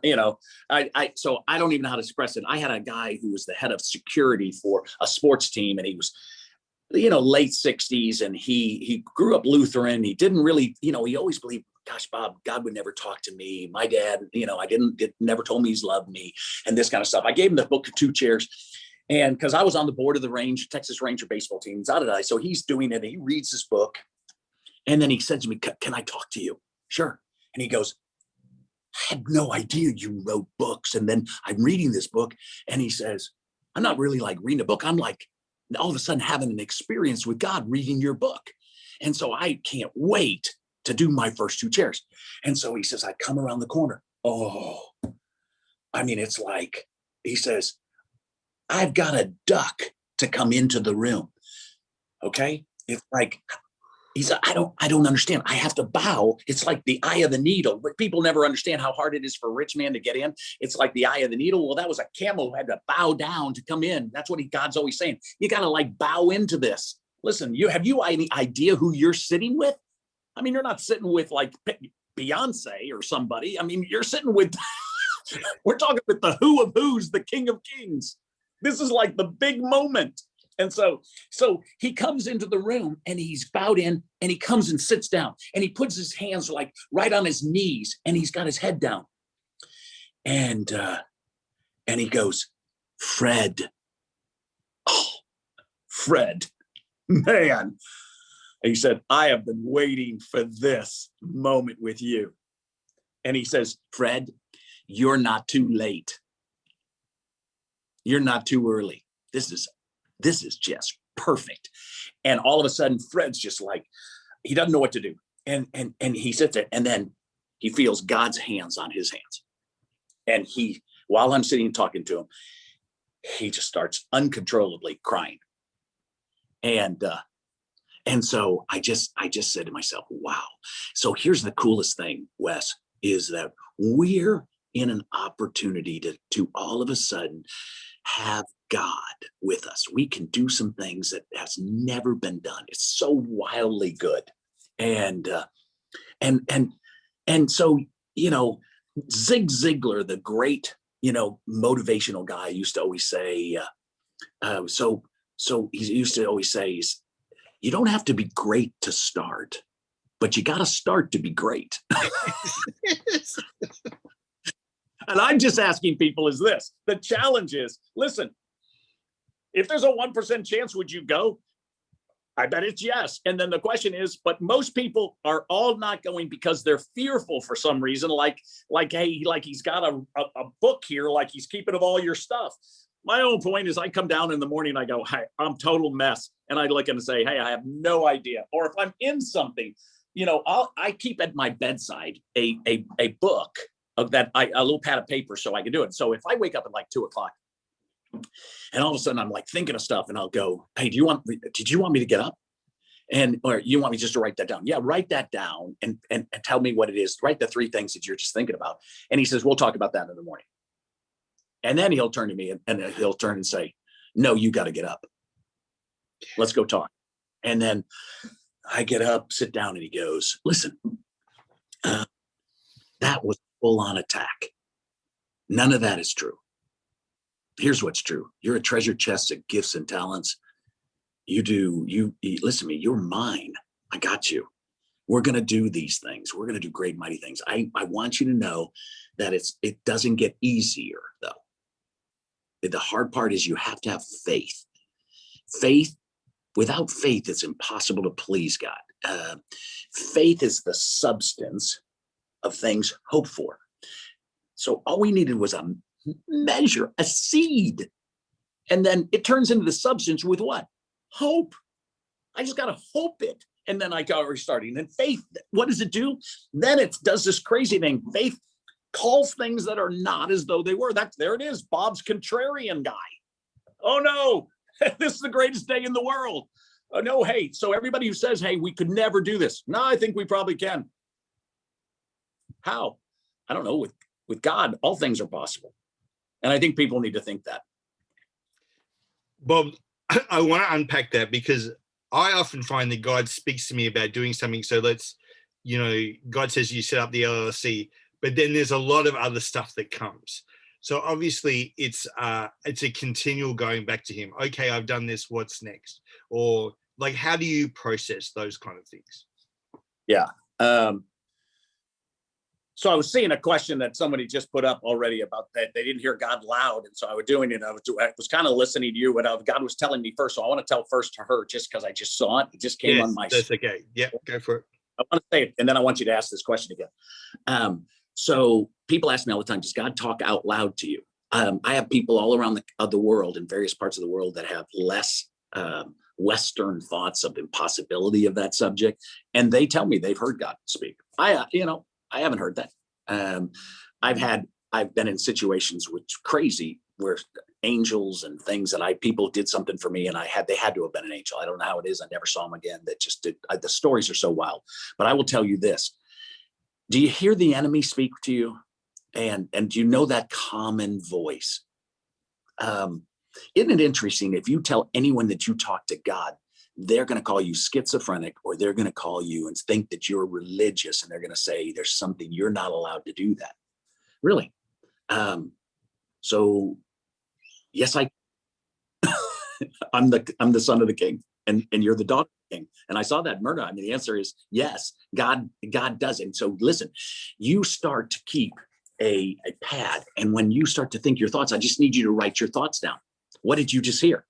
so I don't even know how to express it. I had a guy who was the head of security for a sports team, and he was, late 60s, and he grew up Lutheran. He didn't really, he always believed, gosh, Bob, God would never talk to me. My dad, never told me he's loved me and this kind of stuff. I gave him the book of 2 chairs. And because I was on the board of the Texas Ranger baseball team, so he's doing it, and he reads this book. And then he said to me, can I talk to you? Sure. And he goes, I had no idea you wrote books. And then I'm reading this book, and he says, I'm not really like reading a book. I'm like all of a sudden having an experience with God reading your book. And so I can't wait to do my first 2 chairs. And so he says, I come around the corner. Oh, I mean, it's like, he says, I've got a duck to come into the room. Okay. It's like, he said, I don't understand. I have to bow. It's like the eye of the needle. But people never understand how hard it is for a rich man to get in. It's like the eye of the needle. Well, that was a camel who had to bow down to come in. That's what God's always saying. You got to like bow into this. Listen, have you any idea who you're sitting with? I mean, you're not sitting with like Beyonce or somebody. I mean, you're sitting with, we're talking with the who of who's, the King of Kings. This is like the big moment. And so he comes into the room, and he's bowed in, and he comes and sits down, and he puts his hands like right on his knees, and he's got his head down. And he goes, Fred. Oh, Fred, man. He said, I have been waiting for this moment with you. And he says, Fred, you're not too late. You're not too early. This is just perfect. And all of a sudden, Fred's just like, he doesn't know what to do. And he sits there, and then he feels God's hands on his hands. And while I'm sitting and talking to him, he just starts uncontrollably crying. And so I just said to myself, wow. So here's the coolest thing, Wes, is that we're in an opportunity to all of a sudden have God with us. We can do some things that has never been done. It's so wildly good. And so, Zig Ziglar, the great, motivational guy, used to always say, so he used to always say, you don't have to be great to start, but you got to start to be great. And I'm just asking people is this. The challenge is, listen, if there's a 1% chance, would you go? I bet it's yes. And then the question is, but most people are all not going because they're fearful for some reason, like, hey, like he's got a book here, like he's keeping of all your stuff. My own point is I come down in the morning and I go, hey, I'm total mess. And I look and say, hey, I have no idea. Or if I'm in something, I keep at my bedside a book of that, a little pad of paper so I can do it. So if I wake up at like 2:00 and all of a sudden I'm like thinking of stuff and I'll go, hey, did you want me to get up? Or you want me just to write that down? Yeah, write that down and tell me what it is. Write the 3 things that you're just thinking about. And he says, we'll talk about that in the morning. And then he'll turn to me and he'll turn and say, no, you got to get up. Let's go talk. And then I get up, sit down, and he goes, listen, that was full on attack. None of that is true. Here's what's true. You're a treasure chest of gifts and talents. You listen to me, you're mine. I got you. We're going to do these things. We're going to do great, mighty things. I want you to know that it doesn't get easier though. The hard part is you have to have faith. Without faith, it's impossible to please God. Faith is the substance of things hoped for. So all we needed was a measure, a seed. And then it turns into the substance with what? Hope. I just got to hope it. And then I got restarting. And faith, what does it do? Then it does this crazy thing. Faith calls things that are not as though they were. There it is. Bob's contrarian guy. Oh no, this is the greatest day in the world. Oh no, hey, so everybody who says, hey, we could never do this. No, I think we probably can. How? I don't know. With God, all things are possible. And I think people need to think that. Bob, I want to unpack that because I often find that God speaks to me about doing something. So God says you set up the LLC, but then there's a lot of other stuff that comes. So obviously it's a continual going back to him. Okay, I've done this. What's next? Or like, how do you process those kind of things? Yeah. So I was seeing a question that somebody just put up already about that they didn't hear God loud. And so I was doing it. I was kind of listening to you, but God was telling me first. So I want to tell first to her just because I just saw it. It just came on my. That's okay. Yeah, go for it. I want to say it, and then I want you to ask this question again. So people ask me all the time, does God talk out loud to you? I have people all around the world in various parts of the world that have less Western thoughts of impossibility of that subject. And they tell me they've heard God speak. I haven't heard that. I've been in situations which crazy where angels and things that people did something for me and they had to have been an angel. I don't know how it is. I never saw them again. That just did. The stories are so wild, but I will tell you this. Do you hear the enemy speak to you? And do you know that common voice? Isn't it interesting? If you tell anyone that you talk to God, they're going to call you schizophrenic, or they're going to call you and think that you're religious, and they're going to say there's something you're not allowed to do that. Really? So yes, I'm the son of the king, and you're the daughter of the king. And I saw that murder. I mean, the answer is yes, God does it. And so listen, you start to keep a pad. And when you start to think your thoughts, I just need you to write your thoughts down. What did you just hear?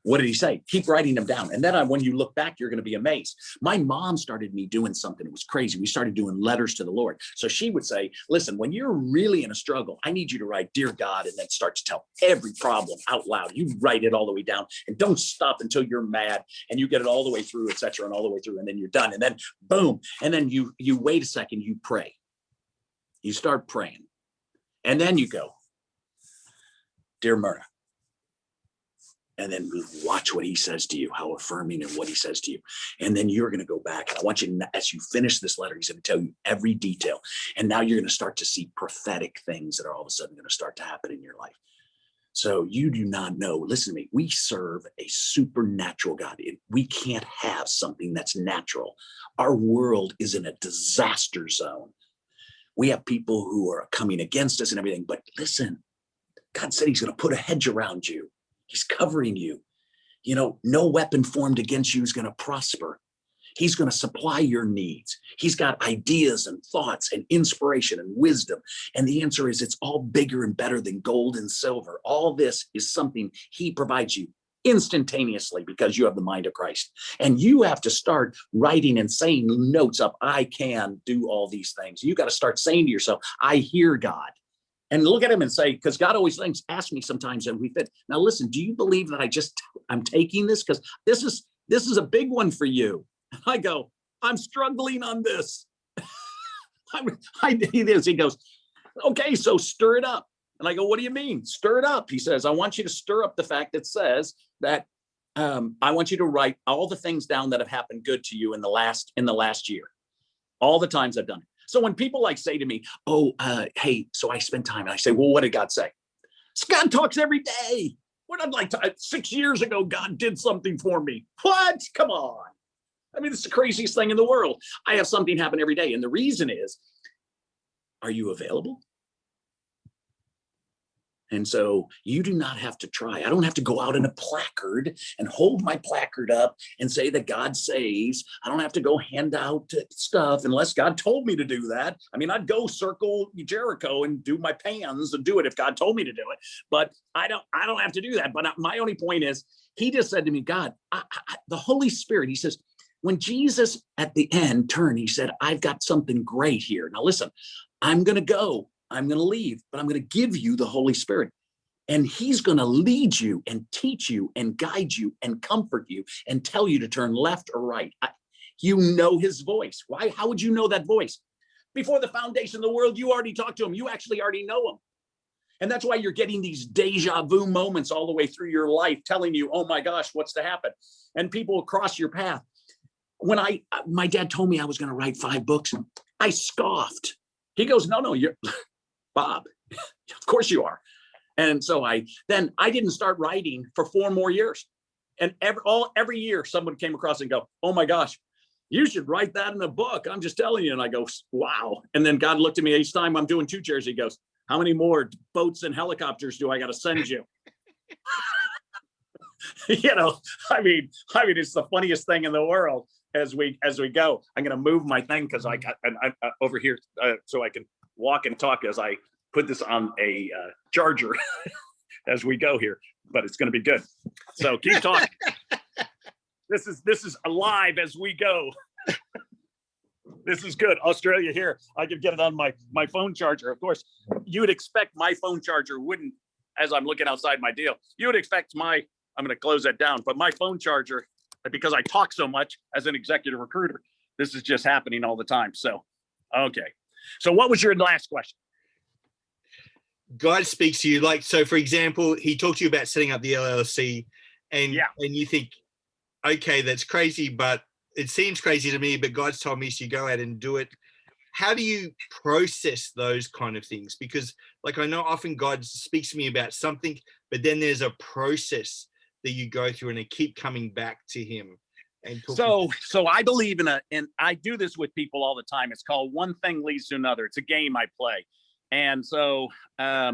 What did he say? Keep writing them down. And then when you look back, you're going to be amazed. My mom started me doing something. It was crazy. We started doing letters to the Lord. So she would say, listen, when you're really in a struggle, I need you to write, Dear God, and then start to tell every problem out loud. You write it all the way down and don't stop until you're mad and you get it all the way through, et cetera, and all the way through. And then you're done. And then boom. And then you wait a second, you pray. You start praying. And then you go, Dear Myrna. And then watch what he says to you, how affirming and what he says to you. And then you're going to go back. And I want you, as you finish this letter, he's going to tell you every detail. And now you're going to start to see prophetic things that are all of a sudden going to start to happen in your life. So you do not know. Listen to me. We serve a supernatural God. We can't have something that's natural. Our world is in a disaster zone. We have people who are coming against us and everything. But listen, God said he's going to put a hedge around you. He's covering you. No weapon formed against you is going to prosper. He's going to supply your needs. He's got ideas and thoughts and inspiration and wisdom. And the answer is it's all bigger and better than gold and silver. All this is something he provides you instantaneously because you have the mind of Christ. And you have to start writing and saying notes up. I can do all these things. You got to start saying to yourself, I hear God. and look at him and say, because God always asks me sometimes, and we fit. Now, listen, do you believe that I'm taking this? Because this is a big one for you. And I go, I'm struggling on this. He goes, okay, so stir it up. And I go, what do you mean? Stir it up. He says, I want you to stir up the fact that says that I want you to write all the things down that have happened good to you in the last year, all the times I've done it. So when people like say to me, oh, hey, so I spend time, and I say, well, what did God say? God talks every day. What I'd like to, 6 years ago, God did something for me. What? Come on. I mean, it's the craziest thing in the world. I have something happen every day. And the reason is, are you available? And so you do not have to try. I don't have to go out in a placard and hold my placard up and say that God saves. I don't have to go hand out stuff unless God told me to do that. I mean, I'd go circle Jericho and do my pans and do it if God told me to do it. But I don't have to do that. But my only point is, he just said to me, God, the Holy Spirit, he says, when Jesus at the end turned, he said, I've got something great here. Now listen, I'm going to go. I'm going to leave, but I'm going to give you the Holy Spirit. And he's going to lead you and teach you and guide you and comfort you and tell you to turn left or right. You know his voice. Why? How would you know that voice? Before the foundation of the world, you already talked to him. You actually already know him. And that's why you're getting these deja vu moments all the way through your life telling you, oh my gosh, what's to happen? And people will cross your path. When my dad told me I was going to write 5 books, I scoffed. He goes, no, you're Bob, of course you are. And so I didn't start writing for 4 more years. And every year someone came across and go, oh my gosh, you should write that in a book. I'm just telling you. And I go, wow. And then God looked at me each time I'm doing 2 chairs. He goes, how many more boats and helicopters do I got to send you? I mean, it's the funniest thing in the world. As we go, I'm going to move my thing because I'm over here so I can walk and talk as I put this on a charger as we go here, but it's going to be good. So keep talking. This is alive as we go. This is good. Australia here. I could get it on my phone charger. Of course, you would expect my phone charger wouldn't, as I'm looking outside my deal, you would expect I'm going to close that down, but my phone charger, because I talk so much as an executive recruiter, this is just happening all the time. So, okay. So what was your last question? God speaks to you. Like, so for example, he talked to you about setting up the LLC and you think, okay, that's crazy, but it seems crazy to me, but God's told me, so you go out and do it. How do you process those kind of things? Because like, I know often God speaks to me about something, but then there's a process that you go through and keep coming back to him. And so I believe and I do this with people all the time. It's called one thing leads to another. It's a game I play. And so the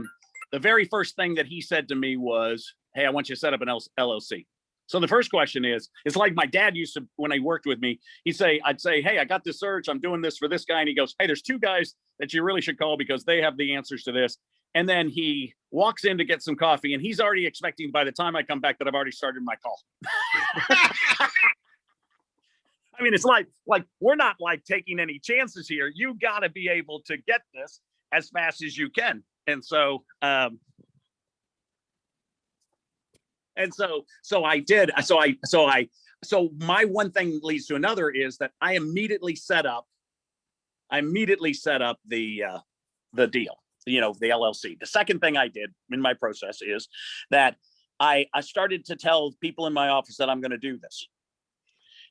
very first thing that he said to me was, hey, I want you to set up an LLC. So the first question is, it's like my dad used to, when he worked with me, I'd say, hey, I got this search. I'm doing this for this guy. And he goes, hey, there's 2 guys that you really should call because they have the answers to this. And then he walks in to get some coffee and he's already expecting by the time I come back that I've already started my call. I mean, it's like we're not like taking any chances here. You got to be able to get this as fast as you can. And so I did. So my one thing leads to another is that I immediately set up the deal, the LLC. The second thing I did in my process is that I started to tell people in my office that I'm going to do this.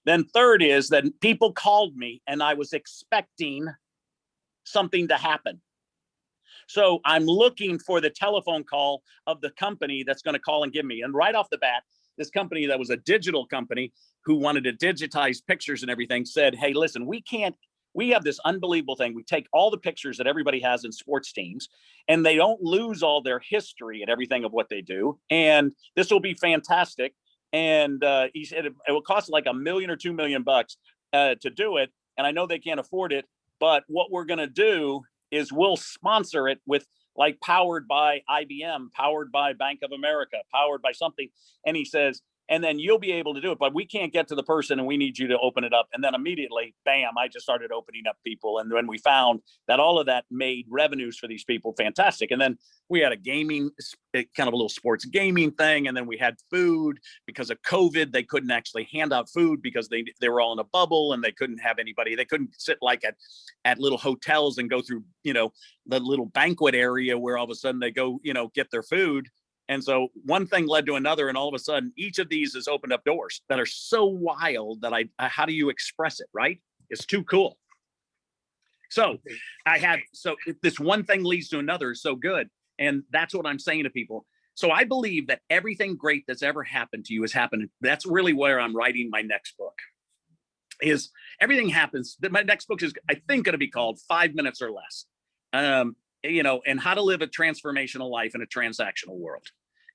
Then third is that people called me and I was expecting something to happen. So I'm looking for the telephone call of the company that's going to call and give me. And right off the bat, this company that was a digital company who wanted to digitize pictures and everything said, hey, listen, we have this unbelievable thing. We take all the pictures that everybody has in sports teams and they don't lose all their history and everything of what they do. And this will be fantastic. And he said it will cost like $1 million or $2 million to do it. And I know they can't afford it, but what we're going to do is we'll sponsor it with like powered by IBM, powered by Bank of America, powered by something. And he says, and then you'll be able to do it. But we can't get to the person, and we need you to open it up. And then immediately, bam, I just started opening up people. And when we found that all of that made revenues for these people, fantastic. And then we had a gaming, kind of a little sports gaming thing. And then we had food. Because of COVID, they couldn't actually hand out food because they were all in a bubble, and they couldn't have anybody. They couldn't sit like at little hotels and go through, the little banquet area where all of a sudden they go, get their food. And so one thing led to another, and all of a sudden, each of these has opened up doors that are so wild that how do you express it, right? It's too cool. So this one thing leads to another is so good. And that's what I'm saying to people. So I believe that everything great that's ever happened to you has happened. That's really where I'm writing my next book. Is everything happens. My next book is, I think, going to be called 5 Minutes or Less. And how to live a transformational life in a transactional world.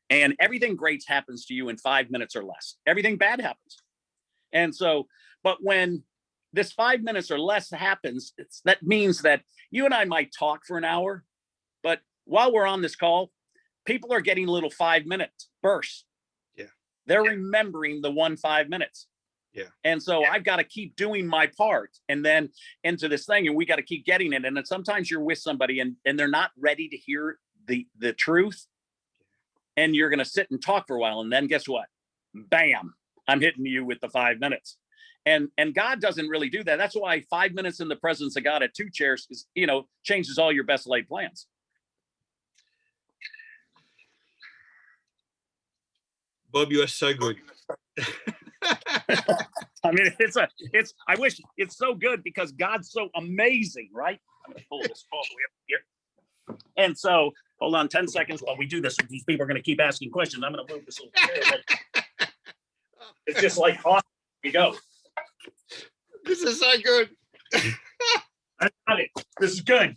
And everything great happens to you in 5 minutes or less. Everything bad happens. And so, but when this 5 minutes or less happens, that means that you and I might talk for an hour, but while we're on this call, people are getting little 5 minute bursts. Yeah. They're remembering the 5 minutes. Yeah. And so I've got to keep doing my part, and then into this thing, and we got to keep getting it. And then sometimes you're with somebody and they're not ready to hear the truth. And you're going to sit and talk for a while. And then guess what? Bam, I'm hitting you with the 5 minutes. And God doesn't really do that. That's why 5 minutes in the presence of God at 2 chairs is, changes all your best laid plans. Bob, you are so good. I mean, I wish it's so good because God's so amazing, right? I'm going to pull this all the way up here. And so, hold on 10 seconds while we do this. These people are going to keep asking questions. I'm going to move this little chair. It's just like, awesome. Here we go. This is so good. I got it. This is good.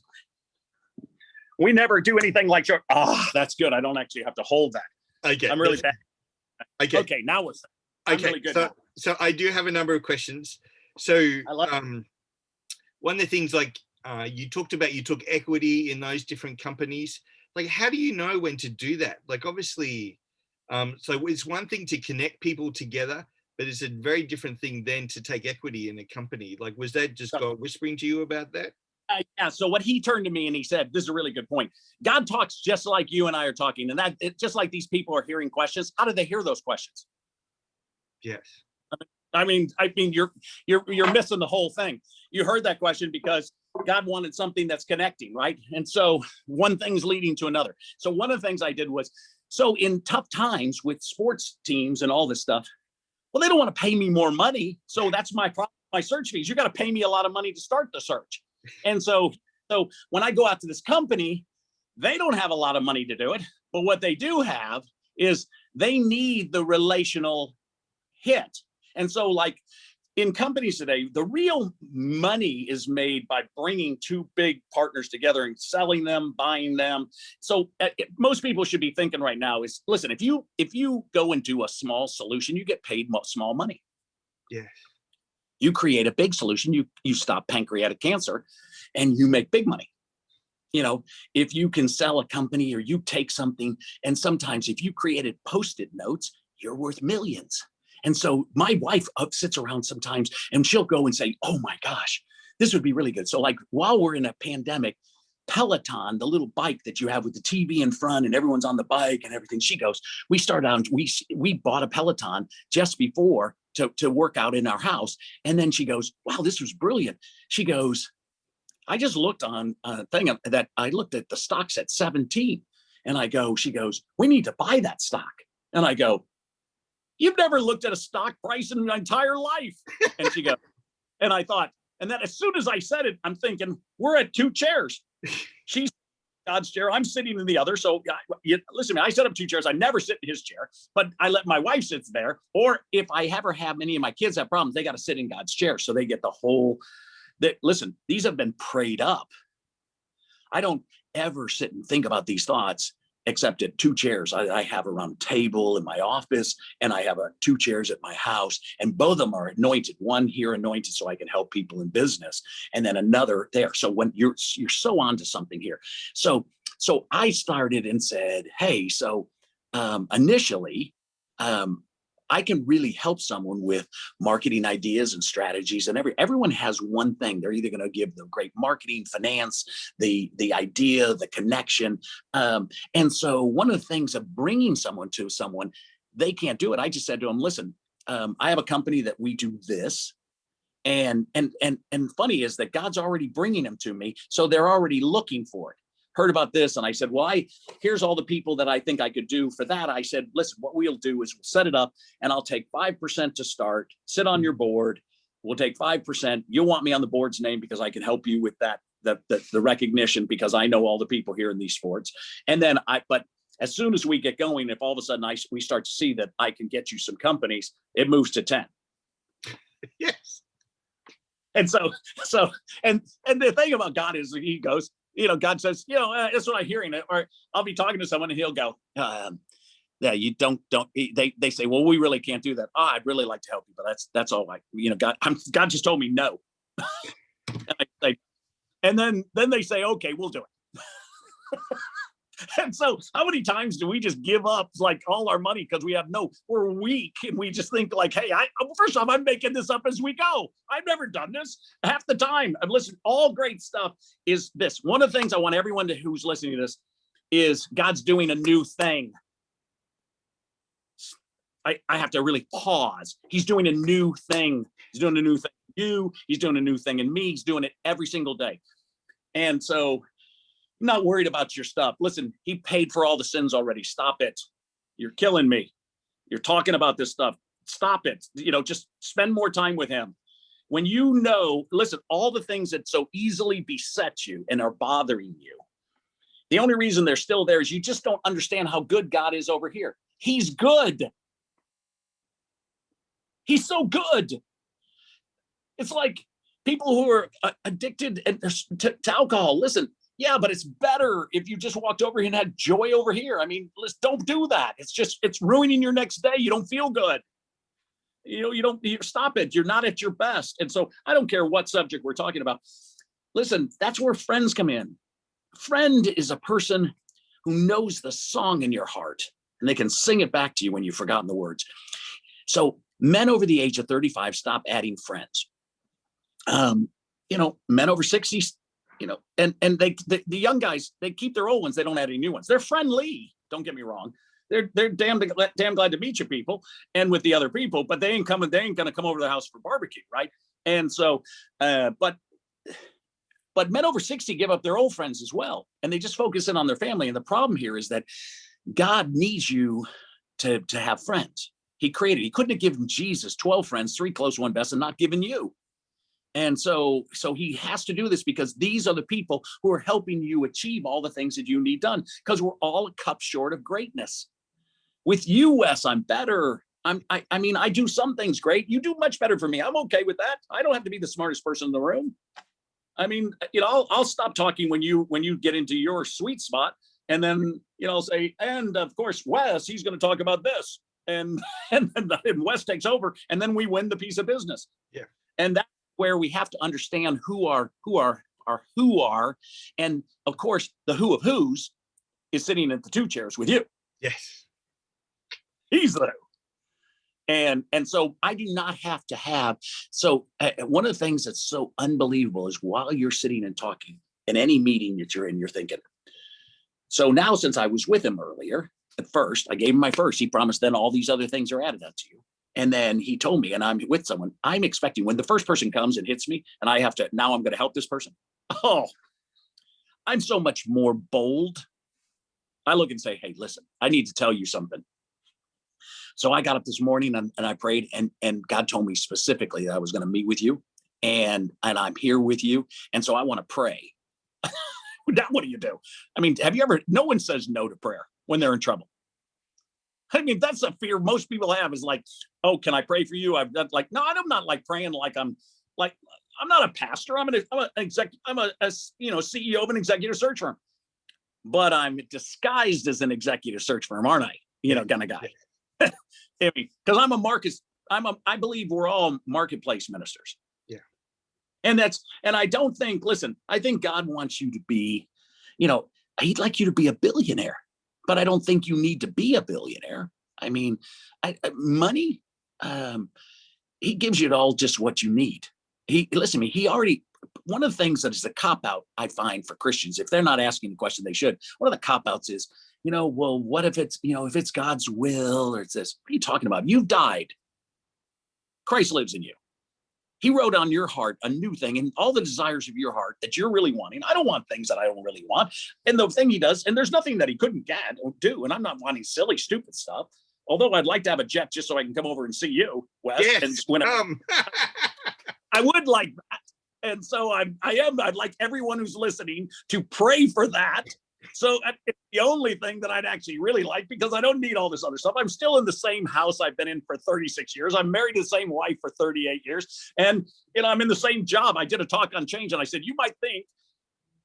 We never do anything like, that's good. I don't actually have to hold that. Okay. I'm really bad. Okay. Now we're okay. Really good. So I do have a number of questions. So one of the things, like you talked about, you took equity in those different companies. Like, how do you know when to do that? Like, obviously, so it's one thing to connect people together, but it's a very different thing then to take equity in a company. Like, was that just God whispering to you about that? Yeah. So what he turned to me and he said, this is a really good point. God talks just like you and I are talking. And just like these people are hearing questions. How do they hear those questions? Yes. I mean, you're missing the whole thing. You heard that question because God wanted something that's connecting, right? And so one thing's leading to another. So one of the things I did was, so in tough times with sports teams and all this stuff, well, they don't want to pay me more money. So that's my problem. My search fees. You got to pay me a lot of money to start the search. And so when I go out to this company, they don't have a lot of money to do it. But what they do have is they need the relational hit. And so like in companies today, the real money is made by bringing 2 big partners together and selling them, buying them. So most people should be thinking right now is, listen, if you go into a small solution, you get paid small money. Yes. You create a big solution, you stop pancreatic cancer, and you make big money. If you can sell a company or you take something, and sometimes if you created Post-it notes, you're worth millions. And so my wife sits around sometimes and she'll go and say, oh my gosh, this would be really good. So like while we're in a pandemic, Peloton, the little bike that you have with the TV in front and everyone's on the bike and everything, she goes, we started out, we bought a Peloton just before to work out in our house. And then she goes, wow, this was brilliant. She goes, I just looked on a thing that I looked at the stocks at 17. And she goes, we need to buy that stock. And I go, you've never looked at a stock price in your entire life. And she goes, and I thought, and then as soon as I said it, I'm thinking, we're at 2 chairs. She's God's chair. I'm sitting in the other. So listen, I set up 2 chairs. I never sit in his chair, but I let my wife sit there. Or if I ever have any of my kids have problems, they got to sit in God's chair. So they get the whole, listen, these have been prayed up. I don't ever sit and think about these thoughts except at 2 chairs. I have a round table in my office, and I have 2 chairs at my house, and both of them are anointed. One here anointed so I can help people in business, and then another there. So when you're so onto something here. So I started and said, hey, so initially, I can really help someone with marketing ideas and strategies. And everyone has one thing. They're either going to give the great marketing, finance, the idea, the connection. And so one of the things of bringing someone to someone, they can't do it. I just said to them, listen, I have a company that we do this. And funny is that God's already bringing them to me. So they're already looking for it. Heard about this. And I said, well, here's all the people that I think I could do for that. I said, listen, what we'll do is we'll set it up and I'll take 5% to start, sit on your board. We'll take 5%. You'll want me on the board's name because I can help you with that, the recognition, because I know all the people here in these sports. And then but as soon as we get going, if all of a sudden we start to see that I can get you some companies, it moves to 10. Yes. And so, and the thing about God is he goes, God says, that's what I'm hearing. Or I'll be talking to someone and he'll go, yeah, you don't, they say, well, we really can't do that. Oh, I'd really like to help you, but that's all right. God just told me no. and then they say, okay, we'll do it. And so how many times do we just give up like all our money because we're weak and we just think like, hey, first off, I'm making this up as we go. I've never done this half the time. And listen, all great stuff is this. One of the things I want everyone who's listening to this is God's doing a new thing. I have to really pause. He's doing a new thing. He's doing a new thing in you. He's doing a new thing in me. He's doing it every single day. And so I'm not worried about your stuff. Listen, he paid for all the sins already. Stop it. You're killing me. You're talking about this stuff. Stop it. Just spend more time with him. When listen, all the things that so easily beset you and are bothering you, the only reason they're still there is you just don't understand how good God is over here. He's good. He's so good. It's like people who are addicted to alcohol. Listen, yeah, but it's better if you just walked over here and had joy over here. I mean, don't do that. It's ruining your next day. You don't feel good. You stop it. You're not at your best. And so I don't care what subject we're talking about. Listen, that's where friends come in. Friend is a person who knows the song in your heart and they can sing it back to you when you've forgotten the words. So men over the age of 35, stop adding friends. Men over 60, and the young guys, they keep their old ones. They don't add any new ones. They're friendly. Don't get me wrong. They're damn glad to meet you people and with the other people, but they ain't going to come over to the house for barbecue. Right. And so, but men over 60 give up their old friends as well. And they just focus in on their family. And the problem here is that God needs you to have friends. He couldn't have given Jesus 12 friends, 3 close, 1 best, and not given you. And so he has to do this because these are the people who are helping you achieve all the things that you need done, because we're all a cup short of greatness. With you, Wes, I'm better. I mean, I do some things great. You do much better for me. I'm okay with that. I don't have to be the smartest person in the room. I mean, I'll stop talking when you get into your sweet spot, and then I'll say, and of course, Wes, he's going to talk about this, and Wes takes over, and then we win the piece of business. Yeah, and that's where we have to understand who are, and of course, the who of who's is sitting at the 2 chairs with you. Yes, he's the who. And so I do not have to have. So one of the things that's so unbelievable is while you're sitting and talking in any meeting that you're in, you're thinking. So now, since I was with him earlier, at first, I gave him my first. He promised then all these other things are added unto you. And then he told me, and I'm with someone, I'm expecting when the first person comes and hits me and I have to, now I'm going to help this person. Oh, I'm so much more bold. I look and say, hey, listen, I need to tell you something. So I got up this morning and I prayed, and God told me specifically that I was going to meet with you, and I'm here with you. And so I want to pray. Now, what do you do? I mean, no one says no to prayer when they're in trouble. I mean, that's a fear most people have, is like, oh, can I pray for you? I'm not like praying like I'm not a pastor. I'm a CEO of an executive search firm, but I'm disguised as an executive search firm, aren't I? Kind of guy. Because I believe we're all marketplace ministers. Yeah. And I don't think, listen, I think God wants you to be, he'd like you to be a billionaire, but I don't think you need to be a billionaire. I mean, money, he gives you it all just what you need. Listen to me, one of the things that is a cop out I find for Christians, if they're not asking the question they should, one of the cop outs is, well, what if it's, if it's God's will, or it's this, what are you talking about? You've died. Christ lives in you. He wrote on your heart a new thing, and all the desires of your heart that you're really wanting. I don't want things that I don't really want. And the thing he does, and there's nothing that he couldn't get or do. And I'm not wanting silly, stupid stuff. Although I'd like to have a jet just so I can come over and see you, Wes. Yes, And when I would like that. And so I'd like everyone who's listening to pray for that. So it's the only thing that I'd actually really like, because I don't need all this other stuff. I'm still in the same house I've been in for 36 years. I'm married to the same wife for 38 years. And, I'm in the same job. I did a talk on change, and I said, you might think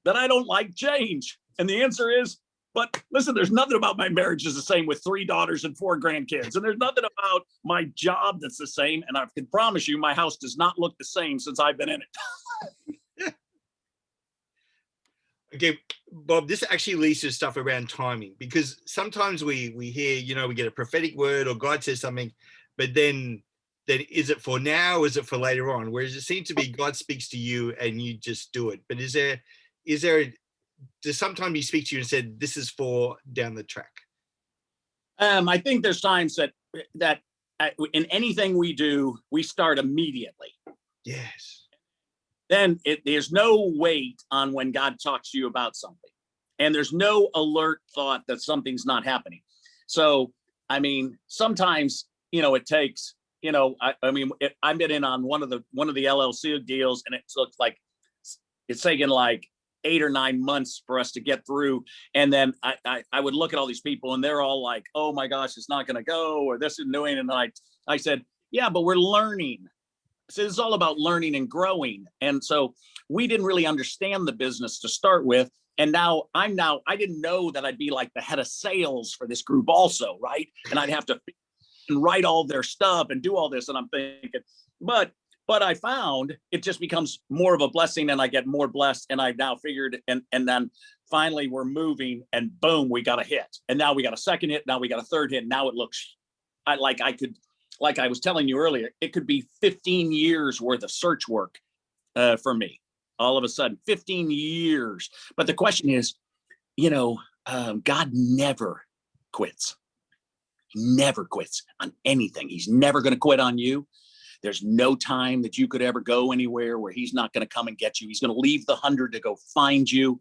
that I don't like change. And the answer is, but listen, there's nothing about my marriage is the same with 3 daughters and 4 grandkids. And there's nothing about my job that's the same. And I can promise you, my house does not look the same since I've been in it. Okay, Bob, this actually leads to stuff around timing, because sometimes we hear, we get a prophetic word or God says something, but then is it for now? Is it for later on? Whereas it seems to be God speaks to you and you just do it. But does sometimes he speak to you and said, this is for down the track? I think there's times that in anything we do, we start immediately. Yes. Then there's no wait on when God talks to you about something. And there's no alert thought that something's not happening. So, sometimes, it takes, I've been in on one of the LLC deals, and it looks like it's taken like 8 or 9 months for us to get through. And then I would look at all these people, and they're all like, oh my gosh, it's not going to go, or this isn't doing. And I said, yeah, but we're learning. So it's all about learning and growing. And so we didn't really understand the business to start with. And I didn't know that I'd be like the head of sales for this group also, right? And I'd have to write all their stuff and do all this. And I'm thinking, but I found it just becomes more of a blessing, and I get more blessed. And I've now figured, and then finally we're moving, and boom, we got a hit. And now we got a second hit. Now we got a third hit. Now it looks like I was telling you earlier, it could be 15 years worth of search work for me. All of a sudden, 15 years. But the question is, God never quits. He never quits on anything. He's never going to quit on you. There's no time that you could ever go anywhere where he's not going to come and get you. He's going to leave the 100 to go find you.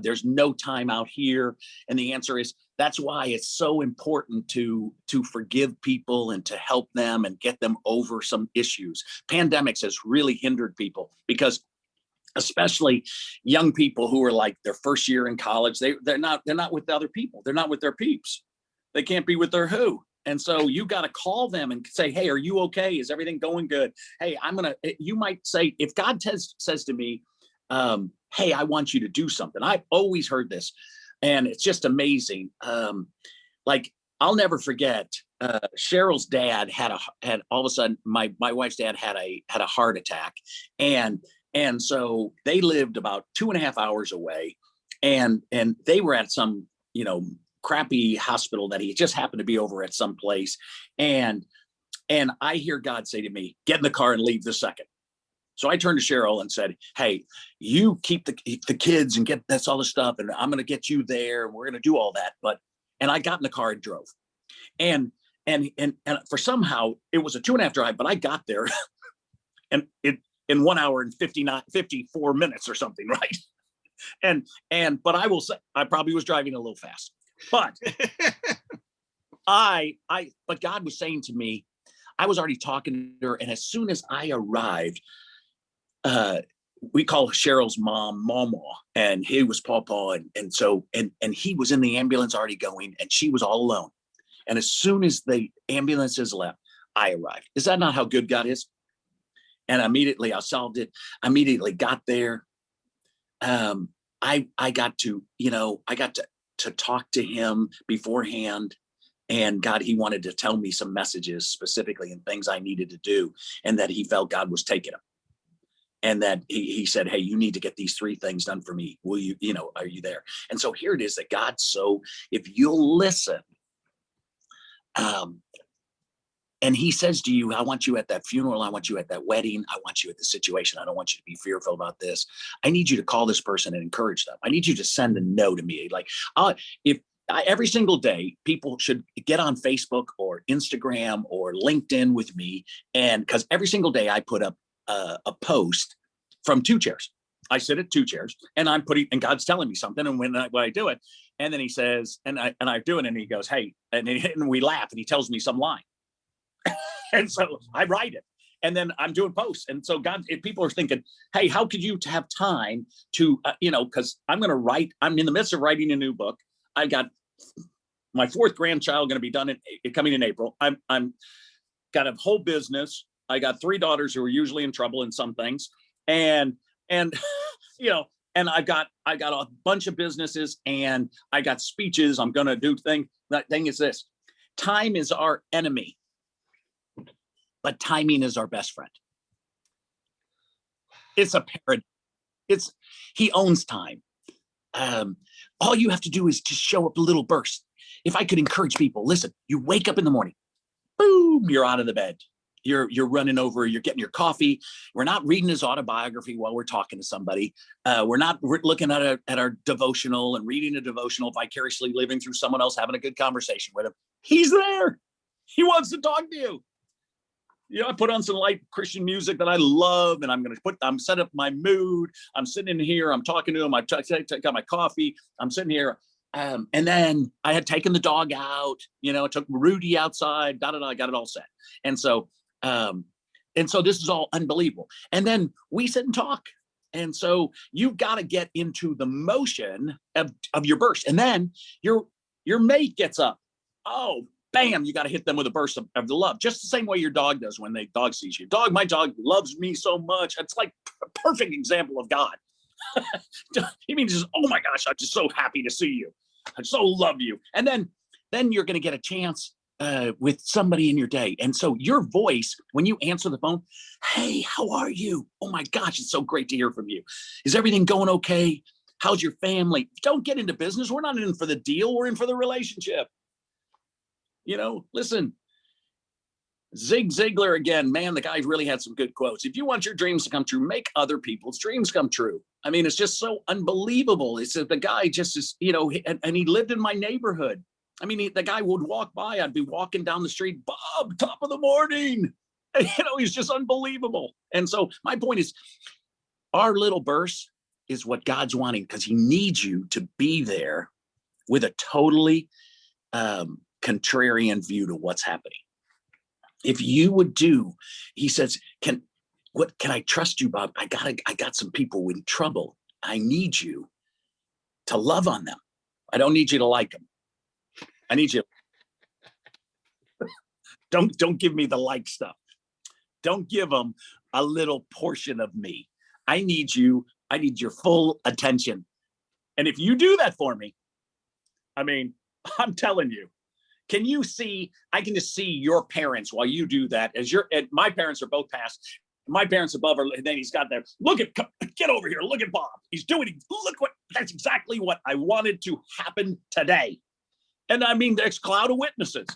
There's no time out here. And the answer is, that's why it's so important to forgive people and to help them and get them over some issues. Pandemics has really hindered people, because especially young people who are like their first year in college, they're not with other people. They're not with their peeps. They can't be with their who. And so you got to call them and say, hey, are you okay? Is everything going good? Hey, you might say, if God says to me, hey, I want you to do something. I've always heard this, and it's just amazing. I'll never forget, Cheryl's dad had all of a sudden, my wife's dad had a heart attack. And so they lived about 2.5 hours away, and they were at some, crappy hospital that he just happened to be over at some place. And I hear God say to me, get in the car and leave this second. So I turned to Cheryl and said, hey, you keep the kids and that's all the stuff. And I'm going to get you there. And we're going to do all that. And I got in the car and drove. And for somehow it was a 2.5 drive, but I got there and in 1 hour and 54 minutes or something. Right. But I will say, I probably was driving a little fast, but but God was saying to me, I was already talking to her. And as soon as I arrived, we call Cheryl's mom Mama, and he was Pawpaw. And he was in the ambulance already going, and she was all alone. And as soon as the ambulances left, I arrived. Is that not how good God is? And immediately I solved it. I immediately got there. I got to talk to him beforehand. And God, he wanted to tell me some messages specifically and things I needed to do, and that he felt God was taking him. And that he said, hey, you need to get these 3 things done for me. Will you, are you there? And so here it is that God, so if you'll listen, Um, and he says to you, I want you at that funeral. I want you at that wedding. I want you at the situation. I don't want you to be fearful about this. I need you to call this person and encourage them. I need you to send a note to me. Like, if every single day, people should get on Facebook or Instagram or LinkedIn with me. And because every single day I put up a post from 2 chairs. I sit at 2 chairs and I'm putting, and God's telling me something. And when I do it, and then he says, and I do it, and he goes, hey, and we laugh, and he tells me some line. And so I write it, and then I'm doing posts. And so God, if people are thinking, hey, how could you have time to, because I'm going to write, I'm in the midst of writing a new book. I've got my 4th grandchild going to be done coming in April. I'm got a whole business. I got 3 daughters who are usually in trouble in some things. And and I got a bunch of businesses, and I got speeches. I'm going to do things. That thing is this: time is our enemy, but timing is our best friend. It's a paradox. He owns time. All you have to do is just show up a little burst. If I could encourage people, listen, you wake up in the morning, boom, you're out of the bed. You're running over, you're getting your coffee. We're not reading his autobiography while we're talking to somebody. We're not looking at our devotional and reading a devotional, vicariously living through someone else, having a good conversation with him. He's there. He wants to talk to you. I put on some light Christian music that I love, and I'm set up my mood. I'm sitting in here, I'm talking to him. I got my coffee. I'm sitting here. And then I had taken the dog out, took Rudy outside, I got it all set. And so this is all unbelievable. And then we sit and talk. And so you've got to get into the motion of your burst. And then your mate gets up. Oh, bam, you got to hit them with a burst of the love. Just the same way your dog does when the dog sees you. My dog loves me so much. It's like a perfect example of God. He means, oh my gosh, I'm just so happy to see you. I so love you. And then you're going to get a chance with somebody in your day. And so your voice, when you answer the phone, hey, how are you? Oh my gosh, it's so great to hear from you. Is everything going okay? How's your family? Don't get into business. We're not in for the deal. We're in for the relationship. Listen, Zig Ziglar again, man, the guy really had some good quotes. If you want your dreams to come true, make other people's dreams come true. I mean, it's just so unbelievable. It's that the guy just is, and he lived in my neighborhood. I mean, the guy would walk by. I'd be walking down the street, Bob, top of the morning. And, he's just unbelievable. And so my point is, our little burst is what God's wanting, because he needs you to be there with a totally contrarian view to what's happening. If you would do, he says, can I trust you, Bob? I got some people in trouble. I need you to love on them. I don't need you to like them. I need you. Don't give me the like stuff. Don't give them a little portion of me. I need your full attention. And if you do that for me, I mean, I'm telling you, can you see, I can just see your parents while you do that, and my parents are both passed. My parents above her, and then he's got there. Get over here. Look at Bob. That's exactly what I wanted to happen today. And I mean, there's a cloud of witnesses.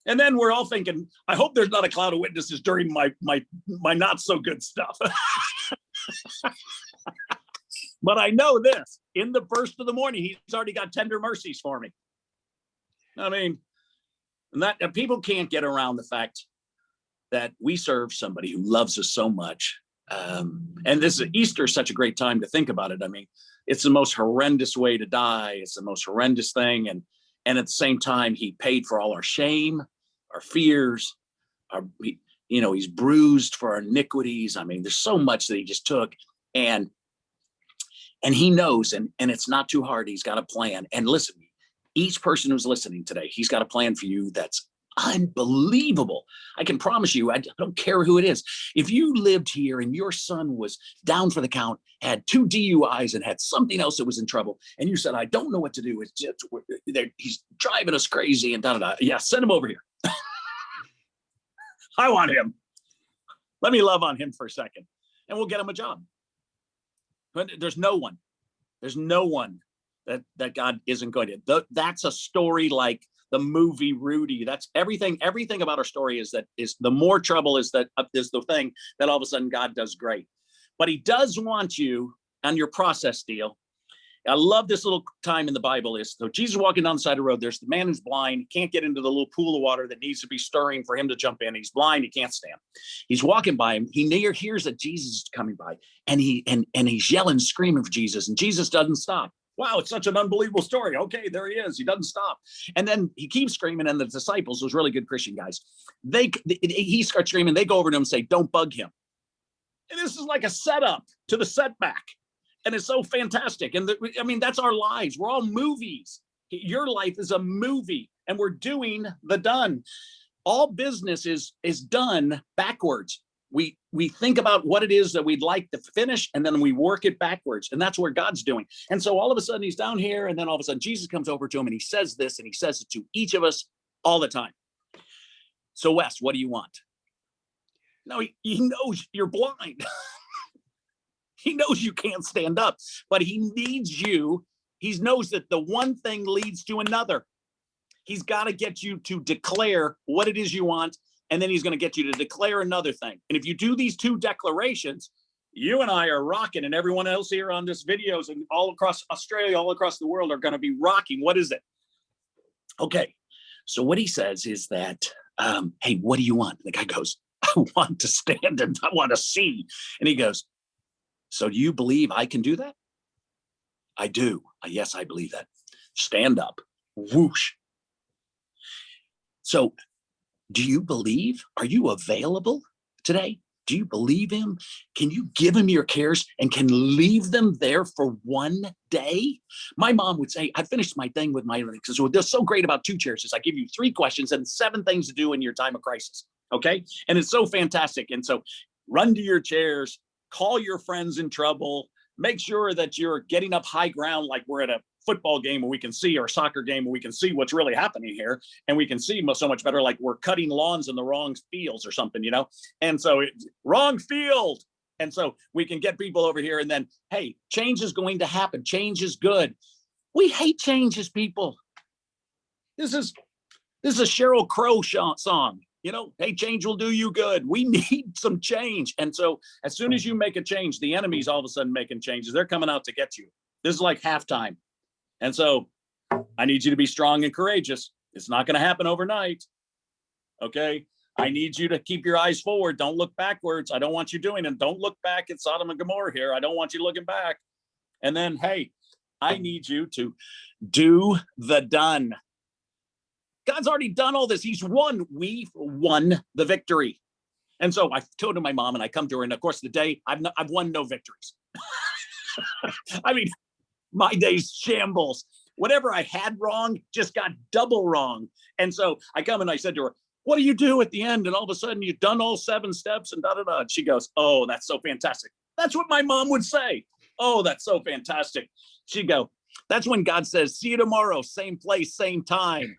And then we're all thinking, I hope there's not a cloud of witnesses during my not so good stuff. But I know this, in the burst of the morning, he's already got tender mercies for me. I mean, and people can't get around the fact that we serve somebody who loves us so much. And Easter is such a great time to think about it. I mean, it's the most horrendous way to die. It's the most horrendous thing. And at the same time, he paid for all our shame, our fears, he's bruised for our iniquities. I mean, there's so much that he just took, and he knows, and it's not too hard. He's got a plan. And listen, each person who's listening today, he's got a plan for you that's unbelievable. I can promise you, I don't care who it is. If you lived here and your son was down for the count, had 2 DUIs and had something else that was in trouble, and you said, I don't know what to do. It's just, he's driving us crazy and da-da-da. Yeah, send him over here. I want him. Let me love on him for a second, and we'll get him a job. But there's no one that God isn't going to. That's a story like the movie Rudy. That's everything. Everything about our story is the more trouble is the thing that all of a sudden God does great. But he does want you on your process deal. I love this little time in the Bible is, so Jesus walking down the side of the road, there's the man who's blind, can't get into the little pool of water that needs to be stirring for him to jump in. He's blind, he can't stand. He's walking by him, he hears that Jesus is coming by, and he's yelling, screaming for Jesus, and Jesus doesn't stop. Wow, it's such an unbelievable story. Okay, there he is, he doesn't stop. And then he keeps screaming, and the disciples, those really good Christian guys, he starts screaming, they go over to him and say, don't bug him. And this is like a setup to the setback. And it's so fantastic. And that's our lives. We're all movies. Your life is a movie, and we're doing the done. All business is done backwards. We think about what it is that we'd like to finish, and then we work it backwards. And that's where God's doing. And so all of a sudden he's down here, and then all of a sudden Jesus comes over to him and he says this, and he says it to each of us all the time. So Wes, what do you want? No, he knows you're blind. He knows you can't stand up, but he needs you. He knows that the one thing leads to another. He's got to get you to declare what it is you want, and then he's going to get you to declare another thing. And if you do these two declarations, you and I are rocking, and everyone else here on this videos and all across Australia, all across the world are going to be rocking. What is it? Okay. So what he says is that, hey, what do you want? The guy goes, I want to stand and I want to see. And he goes, so do you believe I can do that? I do. Yes, I believe that. Stand up. Whoosh. So do you believe? Are you available today? Do you believe him? Can you give him your cares and can leave them there for one day? My mom would say, I finished my thing with my, because what's so great about 2 Chairs is I give you 3 questions and 7 things to do in your time of crisis. Okay. And it's so fantastic. And so run to your chairs, call your friends in trouble, make sure that you're getting up high ground, like we're at a football game where we can see, or soccer game where we can see what's really happening here. And we can see so much better, like we're cutting lawns in the wrong fields or something, And so wrong field. And so we can get people over here, and then, hey, change is going to happen. Change is good. We hate changes, people. This is a Sheryl Crow song. Hey, change will do you good. We need some change. And so as soon as you make a change, the enemy's all of a sudden making changes. They're coming out to get you. This is like halftime. And so I need you to be strong and courageous. It's not going to happen overnight. Okay. I need you to keep your eyes forward. Don't look backwards. I don't want you doing it. Don't look back at Sodom and Gomorrah here. I don't want you looking back. And then, hey, I need you to do the done. God's already done all this. He's won. We've won the victory. And so I told my mom, and I come to her, and of course the day I've won no victories. I mean, my day's shambles. Whatever I had wrong just got double wrong. And so I come and I said to her, what do you do at the end? And all of a sudden you've done all 7 steps and da-da-da. And she goes, oh, that's so fantastic. That's what my mom would say. Oh, that's so fantastic. She'd go, that's when God says, see you tomorrow, same place, same time.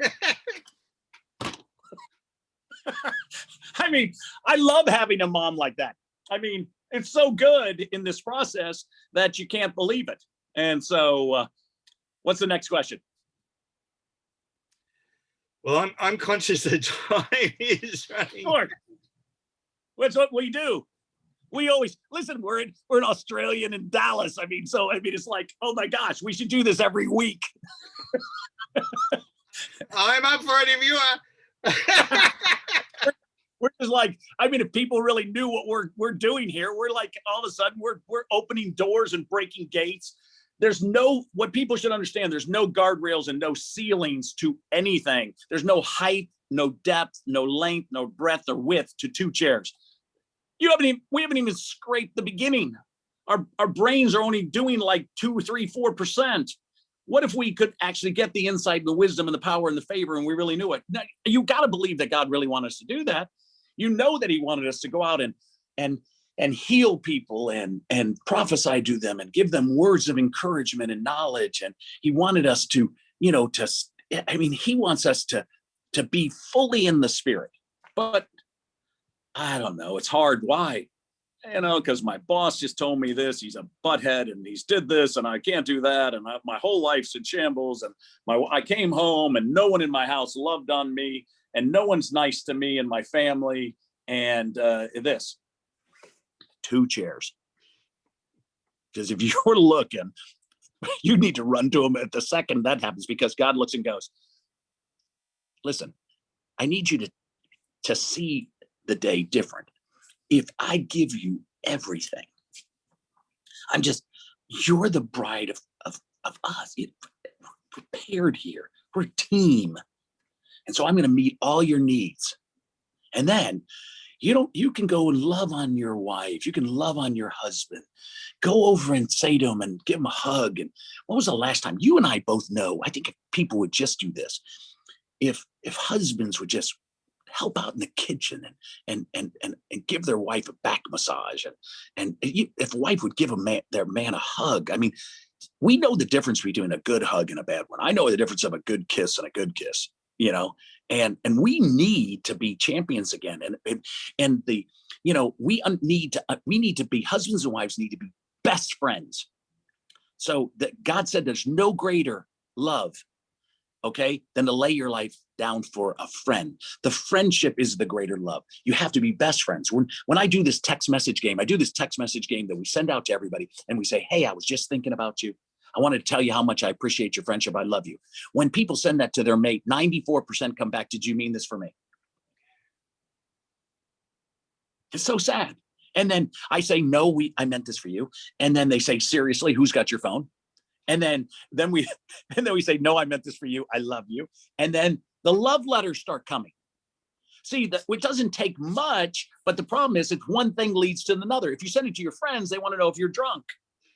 I mean, I love having a mom like that. I mean, it's so good in this process that you can't believe it. And so what's the next question? Well, I'm conscious that time is running. Sure. That's what we do. We always listen. We're in Australia and in Dallas. It's like, oh my gosh, we should do this every week. I'm up for it if you are. We're just like, if people really knew what we're doing here, we're like, all of a sudden we're opening doors and breaking gates. What people should understand, there's no guardrails and no ceilings to anything. There's no height, no depth, no length, no breadth or width to 2 Chairs. We haven't even scraped the beginning. Our brains are only doing like 2 or 3, 4%. What if we could actually get the insight, the wisdom, and the power and the favor, and we really knew it? Now, you got to believe that God really wanted us to do that. You know that he wanted us to go out and heal people and prophesy to them and give them words of encouragement and knowledge. And he wanted us to, he wants us to be fully in the spirit. But I don't know. It's hard. Why? because my boss just told me this, he's a butthead and he's did this and I can't do that. And my whole life's in shambles. And I came home and no one in my house loved on me and no one's nice to me and my family. And this, 2 chairs. Because if you're looking, you need to run to them at the second that happens, because God looks and goes, listen, I need you to see the day different. If I give you everything, you're the bride of us. We're paired here. We're a team. And so I'm going to meet all your needs. And then you can go and love on your wife. You can love on your husband. Go over and say to him and give him a hug. And when was the last time? You and I both know, I think if people would just do this, if husbands would just help out in the kitchen and give their wife a back massage, and if a wife would give their man a hug. I mean, we know the difference between a good hug and a bad one. I know the difference of a good kiss and a good kiss, and we need to be champions again. And we need to be, husbands and wives need to be best friends. So that God said there's no greater love, than to lay your life down for a friend. The friendship is the greater love. You have to be best friends. When I do this text message game, that we send out to everybody and we say, hey, I was just thinking about you. I wanted to tell you how much I appreciate your friendship. I love you. When people send that to their mate, 94% come back, did you mean this for me? It's so sad. And then I say, no, I meant this for you. And then they say, seriously, who's got your phone? And then we say, no, I meant this for you. I love you. And then the love letters start coming. See, it doesn't take much, but the problem is it's one thing leads to another. If you send it to your friends, they want to know if you're drunk.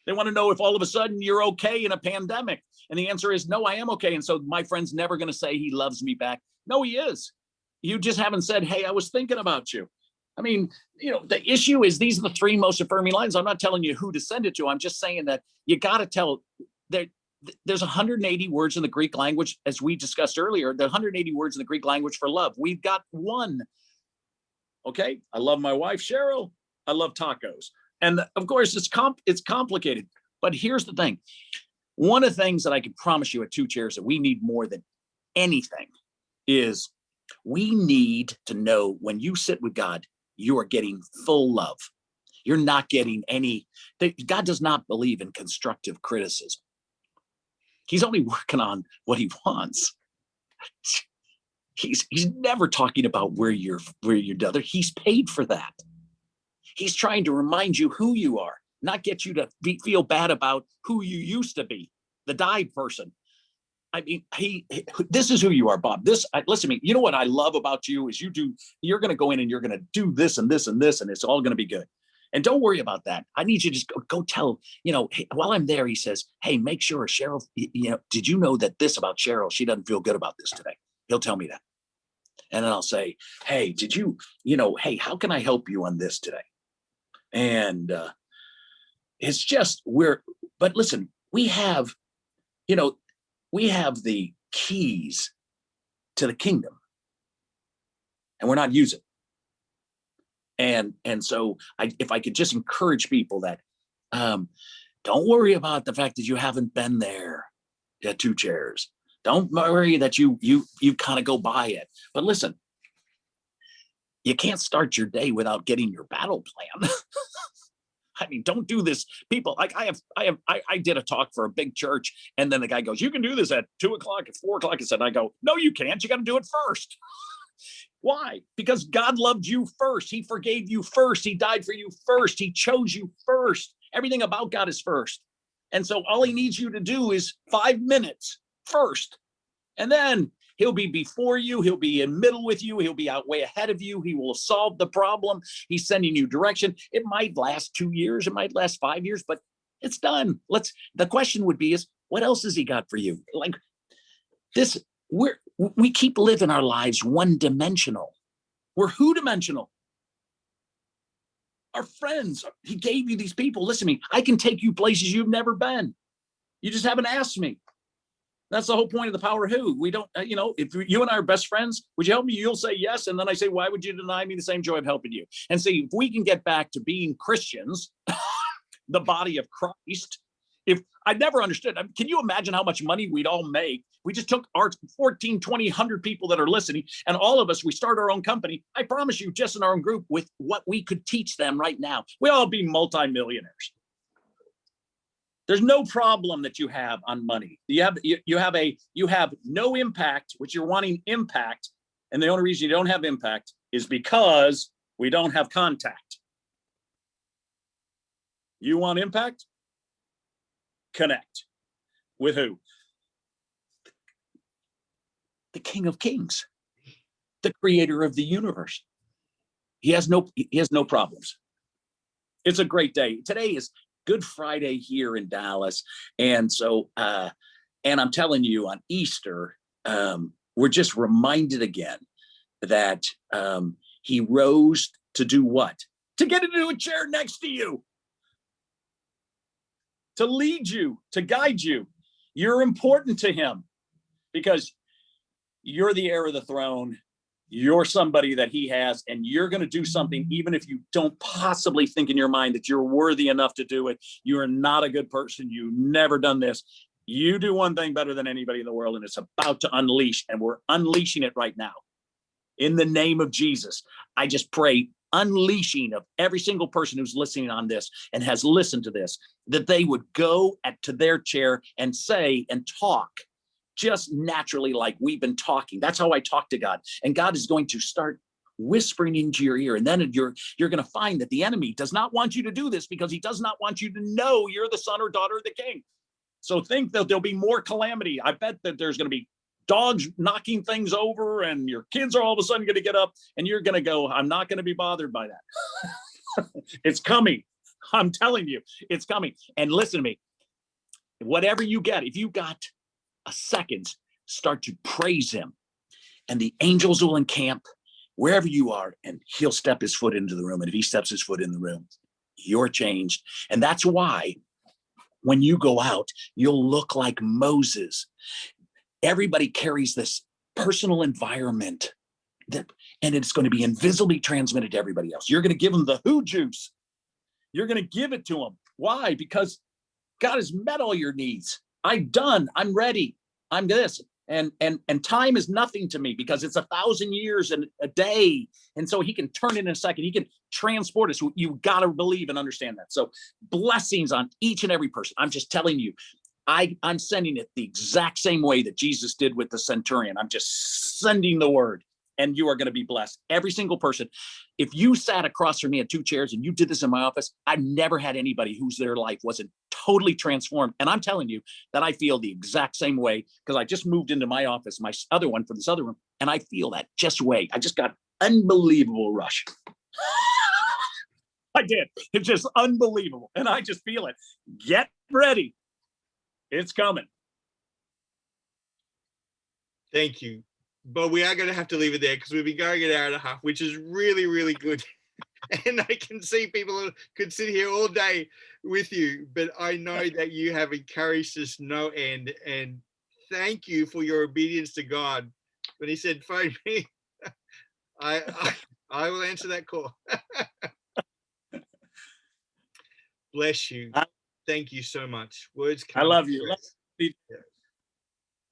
They want to know if all of a sudden you're okay in a pandemic. And the answer is, no, I am okay. And so my friend's never going to say he loves me back. No, he is. You just haven't said, hey, I was thinking about you. I mean, the issue is these are the 3 most affirming lines. I'm not telling you who to send it to. I'm just saying that you got to tell. There's 180 words in the Greek language, as we discussed earlier. There are 180 words in the Greek language for love. We've got 1. Okay, I love my wife, Cheryl. I love tacos. And of course, it's complicated. But here's the thing. One of the things that I can promise you at 2 Chairs that we need more than anything is we need to know when you sit with God, you are getting full love. You're not getting God does not believe in constructive criticism. He's only working on what he wants. He's never talking about where you're the other. He's paid for that. He's trying to remind you who you are, not get you to feel bad about who you used to be, the died person. I mean, this is who you are, Bob. Listen to me. You know what I love about you is you're going to go in and you're going to do this and this and this, and it's all going to be good. And don't worry about that. I need you to just go tell, hey, while I'm there, he says, hey, make sure Cheryl, did you know that this about Cheryl? She doesn't feel good about this today. He'll tell me that. And then I'll say, hey, did you, hey, how can I help you on this today? And it's just but listen, we have the keys to the kingdom and we're not using. And so if I could just encourage people that don't worry about the fact that you haven't been there at 2 Chairs. Don't worry that you kind of go by it. But listen, you can't start your day without getting your battle plan. I mean, don't do this. People, like I did a talk for a big church, and then the guy goes, you can do this at 2 o'clock, at 4 o'clock. And I go, no, you can't. You got to do it first. Why? Because God loved you first. He forgave you first. He died for you first. He chose you first. Everything about God is first. And so all he needs you to do is 5 minutes first. And then he'll be before you. He'll be in middle with you. He'll be out way ahead of you. He will solve the problem. He's sending you direction. It might last 2 years. It might last 5 years, but it's done. The question would be is, what else has he got for you? Like this, we keep living our lives one-dimensional. We're who-dimensional. Our friends, he gave you these people. Listen to me. I can take you places you've never been. You just haven't asked me. That's the whole point of the power of who. We don't, if you and I are best friends, would you help me? You'll say yes. And then I say, why would you deny me the same joy of helping you? And see, if we can get back to being Christians, the body of Christ, if I never understood, can you imagine how much money we'd all make? We just took our 14, 20, 100 people that are listening, and all of us, we start our own company. I promise you, just in our own group, with what we could teach them right now, we'll all be multimillionaires. There's no problem that you have on money. You have no impact, which you're wanting impact. And the only reason you don't have impact is because we don't have contact. You want impact? Connect. With who? The King of Kings, the creator of the universe. He has no problems. It's a great day. Today is Good Friday here in Dallas. And so, and I'm telling you, on Easter, we're just reminded again that he rose to do what? To get into a chair next to you, to lead you, to guide you. You're important to him because you're the heir of the throne. You're somebody that he has, and you're going to do something, even if you don't possibly think in your mind that you're worthy enough to do it. You are not a good person. You've never done this. You do one thing better than anybody in the world, and it's about to unleash, and we're unleashing it right now. In the name of Jesus, I just pray unleashing of every single person who's listening on this and has listened to this, that they would go to their chair and say and talk just naturally, like we've been talking. That's how I talk to God. And God is going to start whispering into your ear. And then you're going to find that the enemy does not want you to do this, because he does not want you to know you're the son or daughter of the king. So think that there'll be more calamity. I bet that there's going to be dogs knocking things over, and your kids are all of a sudden going to get up, and you're going to go, I'm not going to be bothered by that. It's coming. I'm telling you, it's coming. And listen to me, whatever you get, if you got a second, start to praise him, and the angels will encamp wherever you are, and he'll step his foot into the room. And if he steps his foot in the room, you're changed. And that's why when you go out, you'll look like Moses. Everybody carries this personal environment and it's going to be invisibly transmitted to everybody else. You're going to give them the who juice. You're going to give it to them. Why? Because God has met all your needs. I'm done. I'm ready. I'm this. And time is nothing to me, because it's 1,000 years and a day. And so he can turn it in a second. He can transport us. You got to believe and understand that. So blessings on each and every person. I'm just telling you, I'm sending it the exact same way that Jesus did with the centurion. I'm just sending the word, and you are going to be blessed. Every single person. If you sat across from me at 2 chairs and you did this in my office, I've never had anybody whose their life wasn't totally transformed. And I'm telling you that I feel the exact same way, because I just moved into my office, my other one, for this other room, and I feel that just way. I just got unbelievable rush. I did. It's just unbelievable. And I just feel it. Get ready. It's coming. Thank you. But we are going to have to leave it there, because we've been going an hour and a half, which is really, really good. And I can see people could sit here all day with you, but I know that you have encouraged us no end. And thank you for your obedience to God. When he said, phone me, I will answer that call. Bless you. Thank you so much. Words. I love you. Yeah.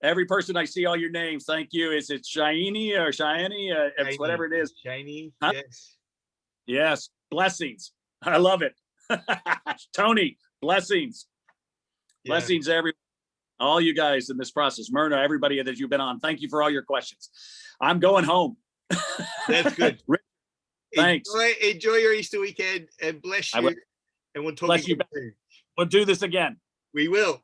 Every person I see all your names. Thank you. Is it Shiny or Shiny? It's whatever it is. Shiny. Huh? Yes. Yes. Blessings. I love it. Tony, blessings. Yeah. Blessings, everyone. All you guys in this process. Myrna, everybody that you've been on. Thank you for all your questions. I'm going home. That's good. Thanks. Enjoy your Easter weekend, and bless you. And we'll talk again soon. We'll do this again. We will.